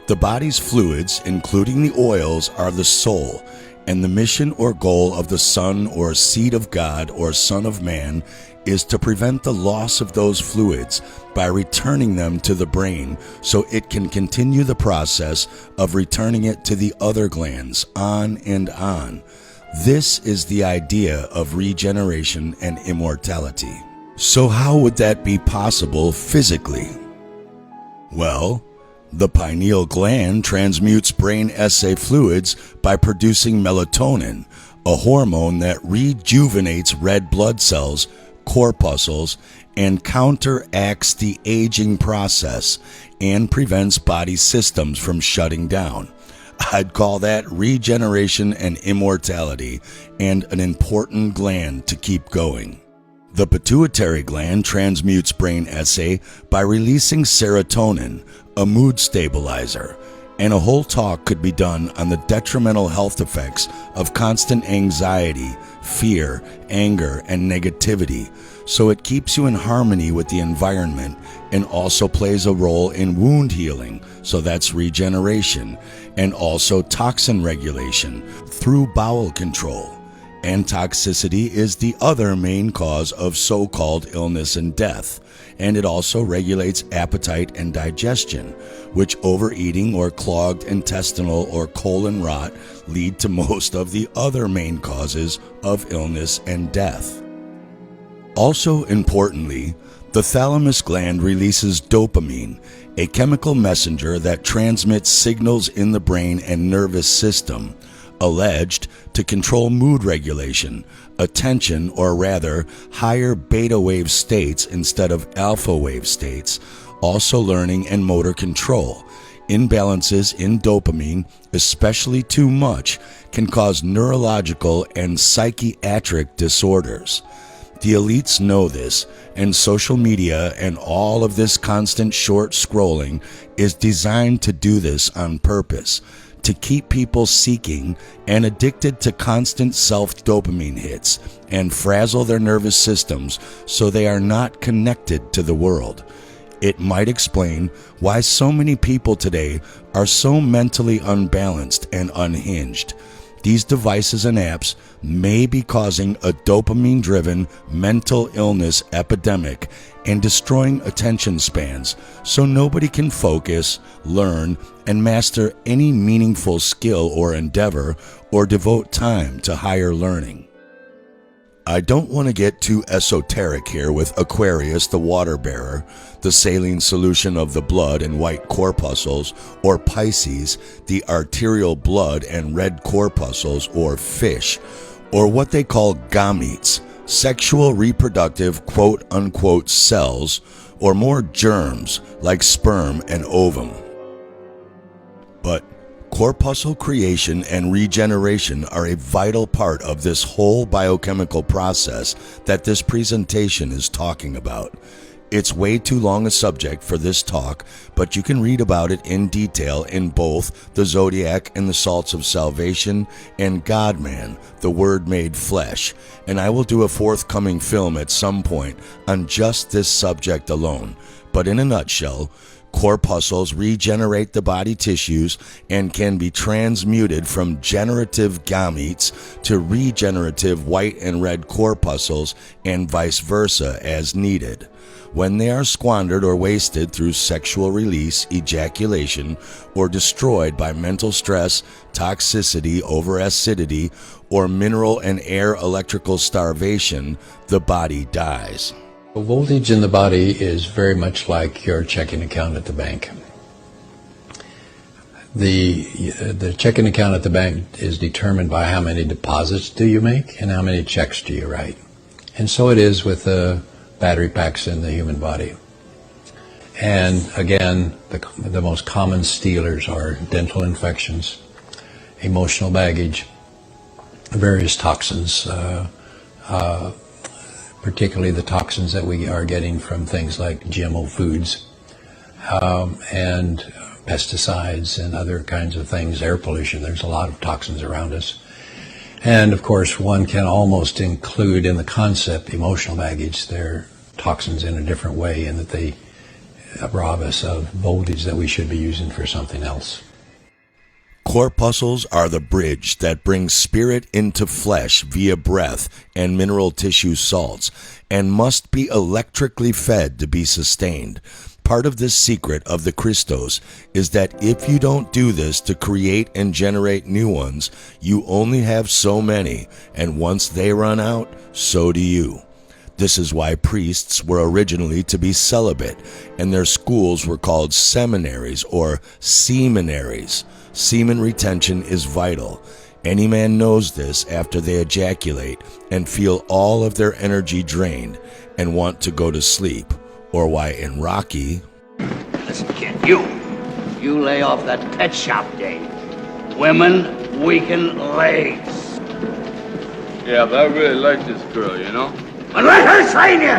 the body's fluids, including the oils, are the soul, and the mission or goal of the Son or seed of God or Son of Man is to prevent the loss of those fluids by returning them to the brain so it can continue the process of returning it to the other glands, on and on. This is the idea of regeneration and immortality. So how would that be possible physically? Well, the pineal gland transmutes brain SA fluids by producing melatonin, a hormone that rejuvenates red blood cells, corpuscles, and counteracts the aging process and prevents body systems from shutting down. I'd call that regeneration and immortality, and an important gland to keep going. The pituitary gland transmutes brain SA by releasing serotonin, a mood stabilizer, and a whole talk could be done on the detrimental health effects of constant anxiety, fear, anger, and negativity, so it keeps you in harmony with the environment and also plays a role in wound healing, so that's regeneration, and also toxin regulation through bowel control. And toxicity is the other main cause of so-called illness and death, and it also regulates appetite and digestion, which overeating or clogged intestinal or colon rot lead to most of the other main causes of illness and death. Also importantly, the thalamus gland releases dopamine, a chemical messenger that transmits signals in the brain and nervous system, alleged to control mood regulation, attention, or rather higher beta wave states instead of alpha wave states, also learning and motor control. Imbalances in dopamine, especially too much, can cause neurological and psychiatric disorders. The elites know this, and social media and all of this constant short scrolling is designed to do this on purpose, to keep people seeking and addicted to constant self-dopamine hits and frazzle their nervous systems so they are not connected to the world. It might explain why so many people today are so mentally unbalanced and unhinged. These devices and apps may be causing a dopamine-driven mental illness epidemic and destroying attention spans, so nobody can focus, learn, and master any meaningful skill or endeavor or devote time to higher learning. I don't want to get too esoteric here with Aquarius the water bearer, the saline solution of the blood and white corpuscles, or Pisces, the arterial blood and red corpuscles or fish, or what they call gametes, sexual reproductive quote-unquote cells, or more germs like sperm and ovum. But corpuscle creation and regeneration are a vital part of this whole biochemical process that this presentation is talking about. It's way too long a subject for this talk, but you can read about it in detail in both the Zodiac and the Salts of Salvation and God-Man, the Word Made Flesh, and I will do a forthcoming film at some point on just this subject alone. But in a nutshell, corpuscles regenerate the body tissues and can be transmuted from generative gametes to regenerative white and red corpuscles and vice versa as needed. When they are squandered or wasted through sexual release, ejaculation, or destroyed by mental stress, toxicity, over-acidity, or mineral and air electrical starvation, the body dies. The voltage in the body is very much like your checking account at the bank. The checking account at the bank is determined by how many deposits do you make and how many checks do you write. And so it is with the battery packs in the human body. And again, the most common stealers are dental infections, emotional baggage, various toxins, particularly the toxins that we are getting from things like GMO foods and pesticides and other kinds of things, air pollution. There's a lot of toxins around us. And of course, one can almost include in the concept emotional baggage. They're toxins in a different way in that they rob us of voltage that we should be using for something else. Corpuscles are the bridge that brings spirit into flesh via breath and mineral tissue salts, and must be electrically fed to be sustained. Part of this secret of the Christos is that if you don't do this to create and generate new ones, you only have so many, and once they run out, so do you. This is why priests were originally to be celibate, and their schools were called seminaries or seminaries. Semen retention is vital. Any man knows this after they ejaculate and feel all of their energy drained and want to go to sleep, or why in Rocky... Listen, kid, you lay off that pet shop game. Women weaken legs. Yeah, but I really like this girl, you know? And let her train you!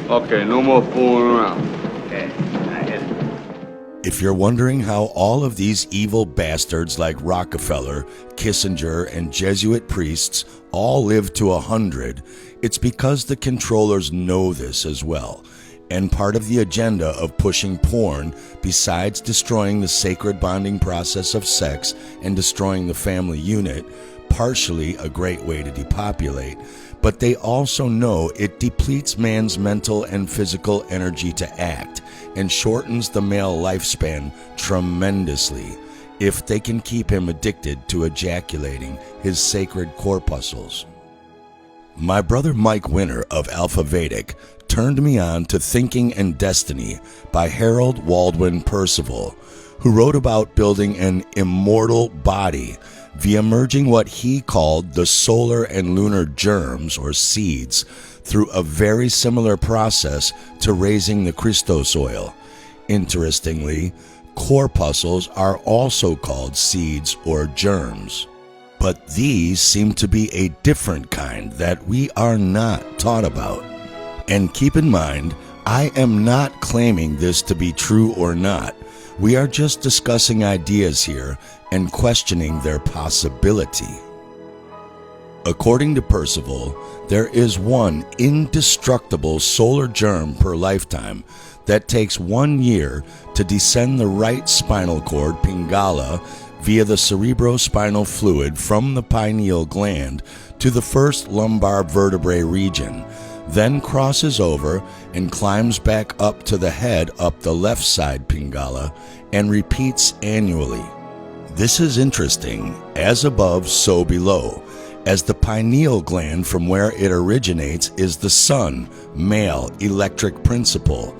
Okay, no more fooling around. Okay, I hit it. If you're wondering how all of these evil bastards like Rockefeller, Kissinger, and Jesuit priests all live to 100, it's because the controllers know this as well. And part of the agenda of pushing porn, besides destroying the sacred bonding process of sex and destroying the family unit, partially a great way to depopulate, but they also know it depletes man's mental and physical energy to act and shortens the male lifespan tremendously if they can keep him addicted to ejaculating his sacred corpuscles. My brother Mike Winter of Alpha Vedic turned me on to Thinking and Destiny by Harold Waldwin Percival, who wrote about building an immortal body via merging what he called the solar and lunar germs or seeds through a very similar process to raising the Christos oil. Interestingly, corpuscles are also called seeds or germs. But these seem to be a different kind that we are not taught about. And keep in mind, I am not claiming this to be true or not. We are just discussing ideas here and questioning their possibility. According to Percival, there is one indestructible solar germ per lifetime that takes 1 year to descend the right spinal cord, Pingala, via the cerebrospinal fluid from the pineal gland to the first lumbar vertebrae region, then crosses over and climbs back up to the head up the left side Pingala and repeats annually. This is interesting, as above, so below, as the pineal gland from where it originates is the sun, male, electric principle,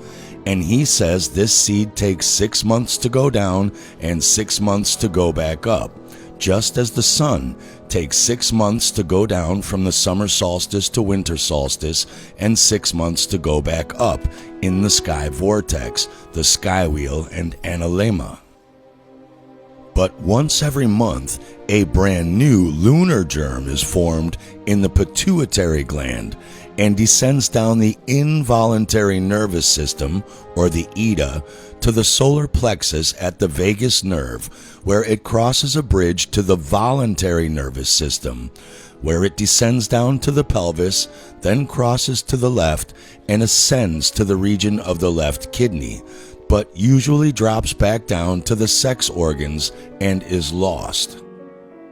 and he says this seed takes 6 months to go down and 6 months to go back up, just as the sun takes 6 months to go down from the summer solstice to winter solstice and 6 months to go back up in the sky vortex, the sky wheel, and analemma. But once every month, a brand new lunar germ is formed in the pituitary gland and descends down the involuntary nervous system, or the Ida, to the solar plexus at the vagus nerve, where it crosses a bridge to the voluntary nervous system, where it descends down to the pelvis, then crosses to the left and ascends to the region of the left kidney, but usually drops back down to the sex organs and is lost.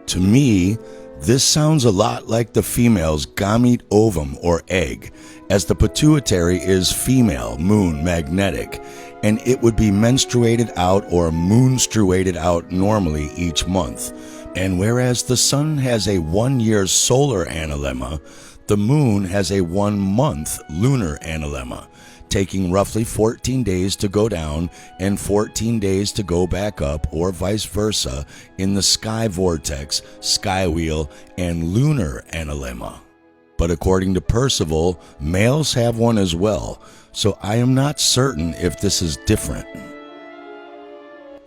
To me, this sounds a lot like the female's gamete ovum or egg, as the pituitary is female, moon, magnetic, and it would be menstruated out or moonstruated out normally each month. And whereas the sun has a 1 year solar analemma, the moon has a 1 month lunar analemma, taking roughly 14 days to go down and 14 days to go back up, or vice versa, in the sky vortex, sky wheel, and lunar analemma. But according to Percival, males have one as well, so I am not certain if this is different.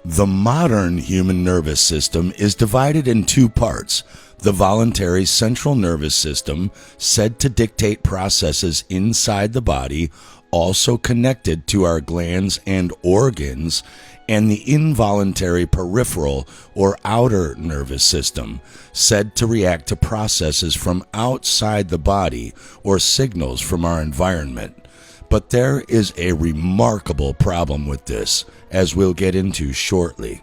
The modern human nervous system is divided in 2 parts. The voluntary central nervous system, said to dictate processes inside the body, also connected to our glands and organs, and the involuntary peripheral or outer nervous system, said to react to processes from outside the body or signals from our environment. But there is a remarkable problem with this, as we'll get into shortly.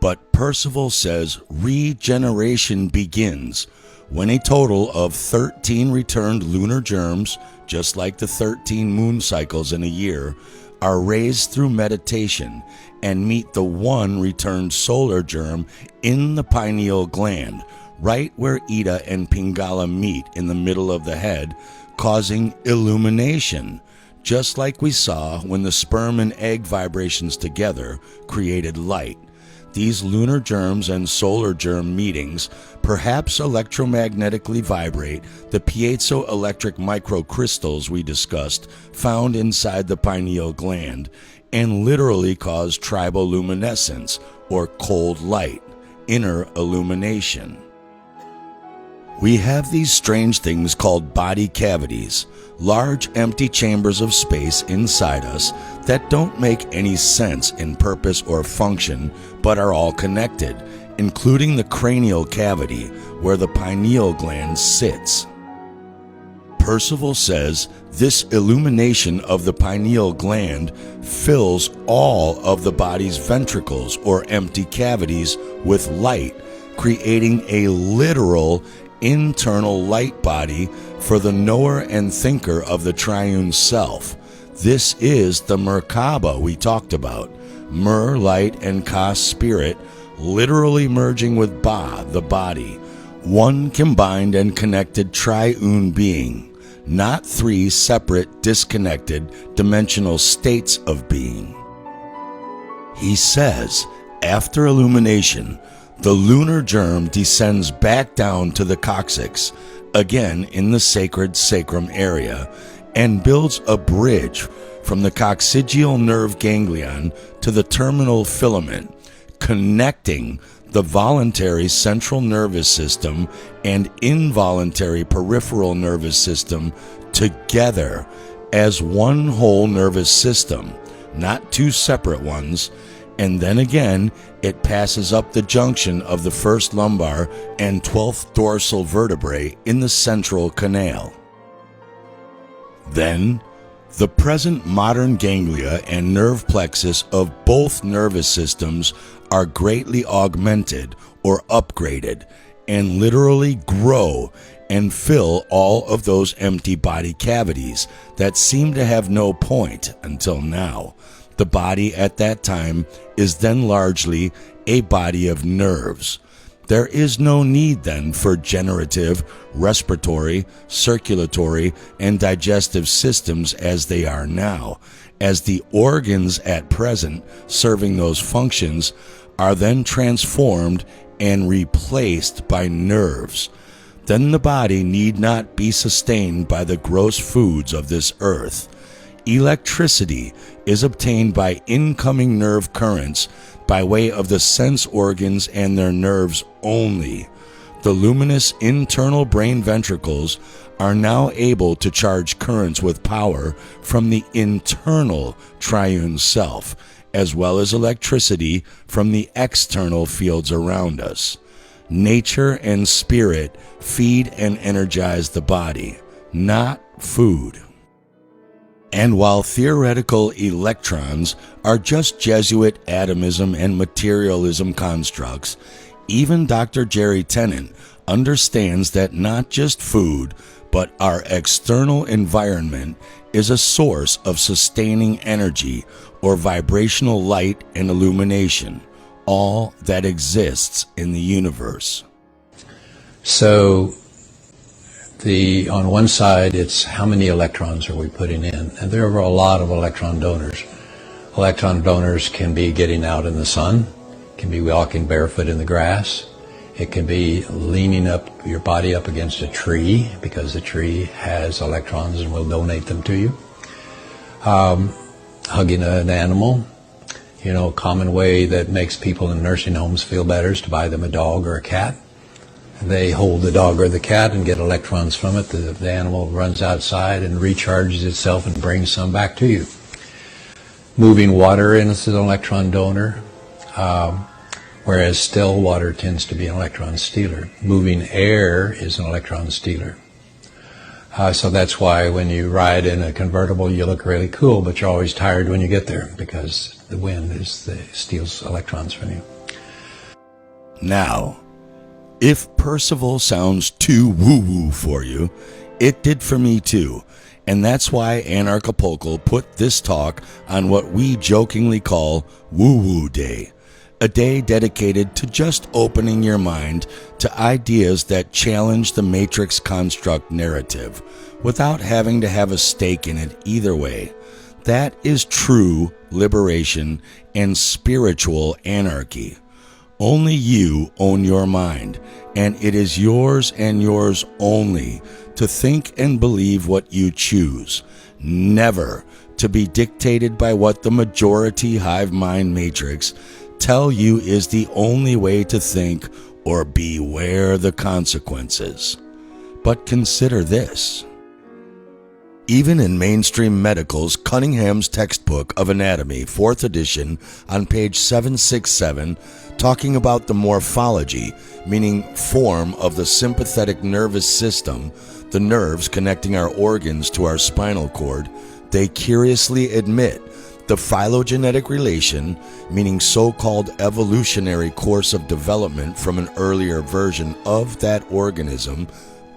But Percival says regeneration begins when a total of 13 returned lunar germs, just like the 13 moon cycles in a year, are raised through meditation and meet the 1 returned solar germ in the pineal gland, right where Ida and Pingala meet in the middle of the head, causing illumination, just like we saw when the sperm and egg vibrations together created light. These lunar germs and solar germ meetings perhaps electromagnetically vibrate the piezoelectric microcrystals we discussed found inside the pineal gland and literally cause triboluminescence, or cold light, inner illumination. We have these strange things called body cavities, large empty chambers of space inside us that don't make any sense in purpose or function, but are all connected, including the cranial cavity where the pineal gland sits. Percival says this illumination of the pineal gland fills all of the body's ventricles or empty cavities with light, creating a literal internal light body for the knower and thinker of the triune self. This is the Merkaba we talked about. Mer, light, and Ka, spirit, literally merging with Ba, the body. One combined and connected triune being, not 3 separate, disconnected, dimensional states of being. He says, after illumination, the lunar germ descends back down to the coccyx, again in the sacred sacrum area, and builds a bridge from the coccygeal nerve ganglion to the terminal filament, connecting the voluntary central nervous system and involuntary peripheral nervous system together as one whole nervous system, not 2 separate ones, and then again it passes up the junction of the first lumbar and 12th dorsal vertebrae in the central canal. Then, the present modern ganglia and nerve plexus of both nervous systems are greatly augmented or upgraded and literally grow and fill all of those empty body cavities that seem to have no point until now. The body at that time is then largely a body of nerves. There is no need then for generative, respiratory, circulatory, and digestive systems as they are now, as the organs at present serving those functions are then transformed and replaced by nerves. Then the body need not be sustained by the gross foods of this earth. Electricity is obtained by incoming nerve currents by way of the sense organs and their nerves only. The luminous internal brain ventricles are now able to charge currents with power from the internal triune self, as well as electricity from the external fields around us. Nature and spirit feed and energize the body, not food. And while theoretical electrons are just Jesuit atomism and materialism constructs, even Dr. Jerry Tennant understands that not just food, but our external environment is a source of sustaining energy or vibrational light and illumination, all that exists in the universe. So, on one side, it's how many electrons are we putting in? And there are a lot of electron donors. Electron donors can be getting out in the sun, can be walking barefoot in the grass. It can be leaning up your body up against a tree because the tree has electrons and will donate them to you. Hugging an animal. You know, a common way that makes people in nursing homes feel better is to buy them a dog or a cat. They hold the dog or the cat and get electrons from it. The animal runs outside and recharges itself and brings some back to you. Moving water is an electron donor, whereas still water tends to be an electron stealer. Moving air is an electron stealer. So that's why when you ride in a convertible, you look really cool, but you're always tired when you get there because the wind steals electrons from you. Now, if Percival sounds too woo-woo for you, it did for me too, and that's why Anarchapulco put this talk on what we jokingly call Woo-Woo Day, a day dedicated to just opening your mind to ideas that challenge the Matrix construct narrative, without having to have a stake in it either way. That is true liberation and spiritual anarchy. Only you own your mind, and it is yours and yours only to think and believe what you choose, never to be dictated by what the majority hive mind matrix tell you is the only way to think, or beware the consequences. But consider this. Even in mainstream medical's Cunningham's Textbook of Anatomy, 4th edition, on page 767, talking about the morphology, meaning form of the sympathetic nervous system, the nerves connecting our organs to our spinal cord, they curiously admit the phylogenetic relation, meaning so-called evolutionary course of development from an earlier version of that organism,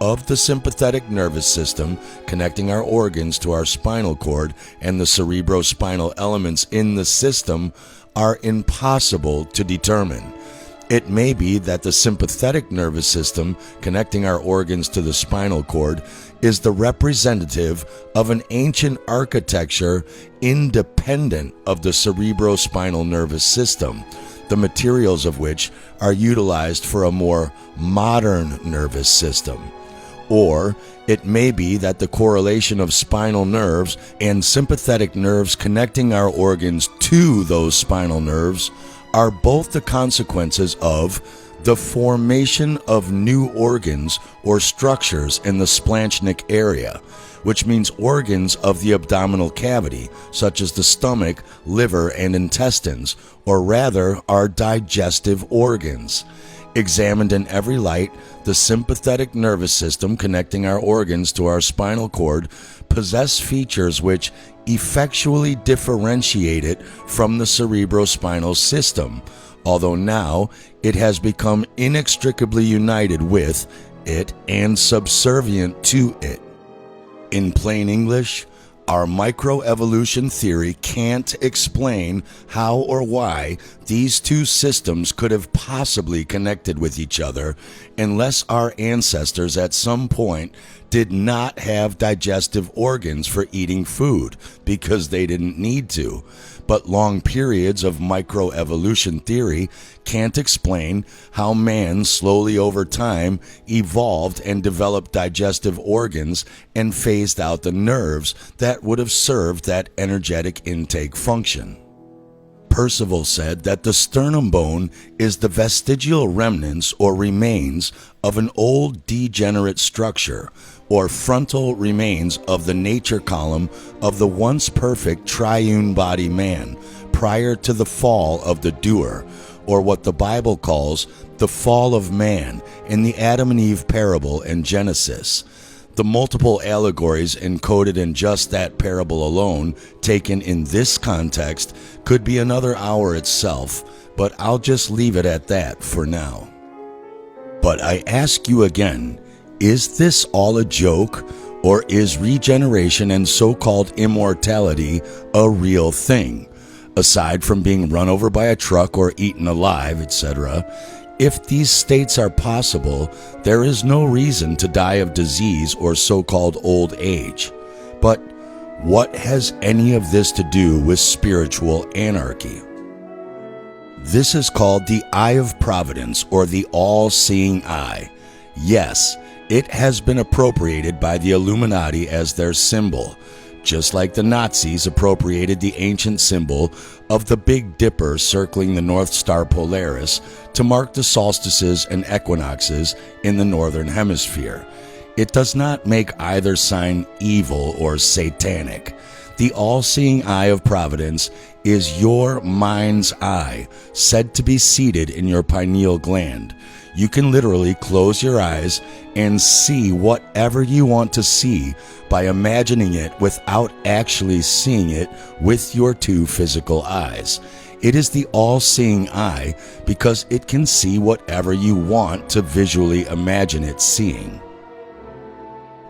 of the sympathetic nervous system connecting our organs to our spinal cord and the cerebrospinal elements in the system are impossible to determine. It may be that the sympathetic nervous system connecting our organs to the spinal cord is the representative of an ancient architecture independent of the cerebrospinal nervous system, the materials of which are utilized for a more modern nervous system. Or it may be that the correlation of spinal nerves and sympathetic nerves connecting our organs to those spinal nerves are both the consequences of the formation of new organs or structures in the splanchnic area, which means organs of the abdominal cavity, such as the stomach, liver, and intestines, or rather our digestive organs. Examined in every light, the sympathetic nervous system connecting our organs to our spinal cord possess features which effectually differentiate it from the cerebrospinal system, although now it has become inextricably united with it and subservient to it. In plain English, our microevolution theory can't explain how or why these two systems could have possibly connected with each other unless our ancestors at some point did not have digestive organs for eating food because they didn't need to. But long periods of microevolution theory can't explain how man slowly over time evolved and developed digestive organs and phased out the nerves that would have served that energetic intake function. Percival said that the sternum bone is the vestigial remnants or remains of an old degenerate structure, or frontal remains of the nature column of the once perfect triune body man prior to the fall of the doer, or what the Bible calls the fall of man in the Adam and Eve parable in Genesis. The multiple allegories encoded in just that parable alone, taken in this context, could be another hour itself, but I'll just leave it at that for now. But I ask you again, is this all a joke, or is regeneration and so-called immortality a real thing? Aside from being run over by a truck or eaten alive, etc., if these states are possible, there is no reason to die of disease or so-called old age. But what has any of this to do with spiritual anarchy? This is called the Eye of Providence, or the all-seeing eye. Yes, it has been appropriated by the Illuminati as their symbol, just like the Nazis appropriated the ancient symbol of the Big Dipper circling the North Star Polaris to mark the solstices and equinoxes in the Northern Hemisphere. It does not make either sign evil or satanic. The all-seeing eye of providence is your mind's eye, said to be seated in your pineal gland. You can literally close your eyes and see whatever you want to see by imagining it without actually seeing it with your two physical eyes. It is the all-seeing eye because it can see whatever you want to visually imagine it seeing.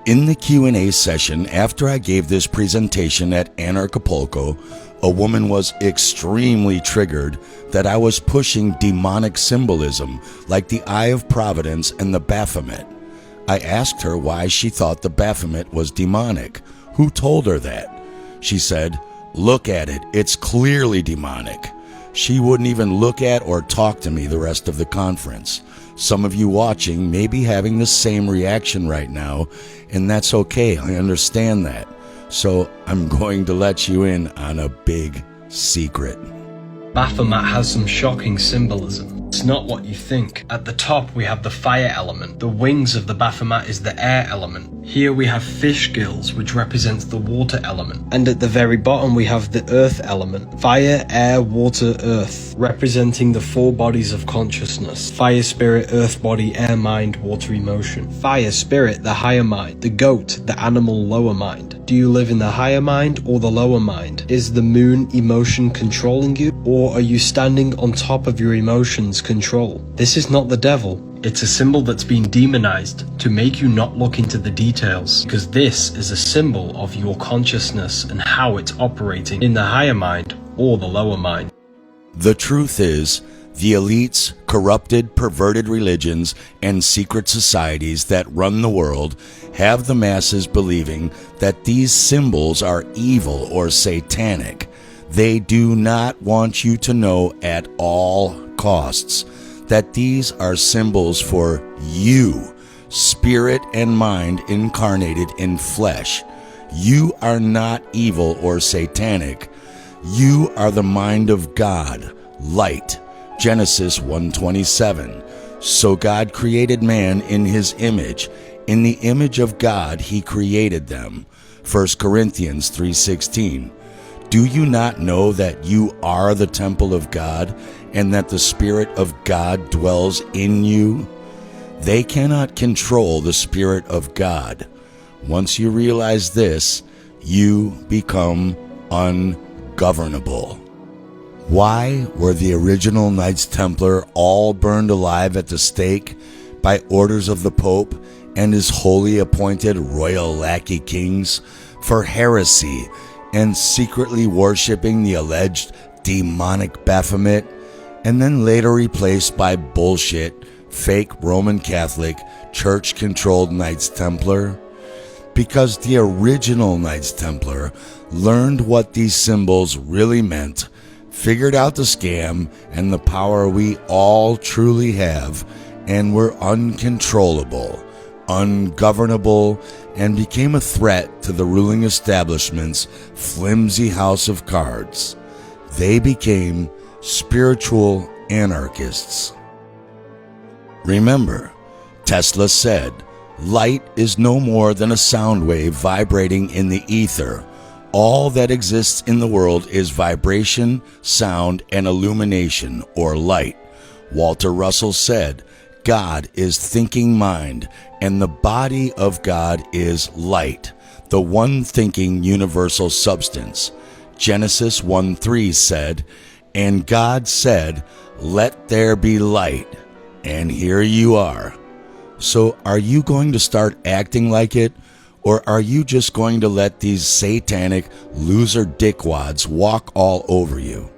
In the Q&A session after I gave this presentation at Anarchapulco, a woman was extremely triggered that I was pushing demonic symbolism like the Eye of Providence and the Baphomet. I asked her why she thought the Baphomet was demonic. Who told her that? She said, "Look at it, it's clearly demonic." She wouldn't even look at or talk to me the rest of the conference. Some of you watching may be having the same reaction right now, and that's okay, I understand that. So I'm going to let you in on a big secret. Baphomet has some shocking symbolism. It's not what you think. At the top we have the fire element. The wings of the Baphomet is the air element. Here we have fish gills, which represents the water element. And at the very bottom we have the earth element. Fire, air, water, earth, representing the four bodies of consciousness. Fire, spirit, earth body, air mind, water emotion. Fire, spirit, the higher mind. The goat, the animal lower mind. Do you live in the higher mind or the lower mind? Is the moon emotion controlling you? Or are you standing on top of your emotions' control? This is not the devil. It's a symbol that's been demonized to make you not look into the details, because this is a symbol of your consciousness and how it's operating in the higher mind or the lower mind. The truth is, the elites, corrupted, perverted religions, and secret societies that run the world have the masses believing that these symbols are evil or satanic. They do not want you to know at all costs that these are symbols for you, spirit and mind incarnated in flesh. You are not evil or satanic. You are the mind of God, light. Genesis 1:27. So God created man in his image. In the image of God he created them. 1 Corinthians 3:16. Do you not know that you are the temple of God, and that the Spirit of God dwells in you? They cannot control the Spirit of God. Once you realize this, you become ungovernable. Why were the original Knights Templar all burned alive at the stake by orders of the Pope and his wholly appointed royal lackey kings for heresy and secretly worshipping the alleged demonic Baphomet, and then later replaced by bullshit, fake Roman Catholic, church-controlled Knights Templar? Because the original Knights Templar learned what these symbols really meant, figured out the scam and the power we all truly have, and were uncontrollable, ungovernable, and became a threat to the ruling establishment's flimsy house of cards. They became spiritual anarchists. Remember, Tesla said, "Light is no more than a sound wave vibrating in the ether. All that exists in the world is vibration, sound, and illumination, or light." Walter Russell said, "God is thinking mind, and the body of God is light, the one thinking universal substance." Genesis 1:3 said, "And God said, 'Let there be light,' and here you are." So are you going to start acting like it, or are you just going to let these satanic loser dickwads walk all over you?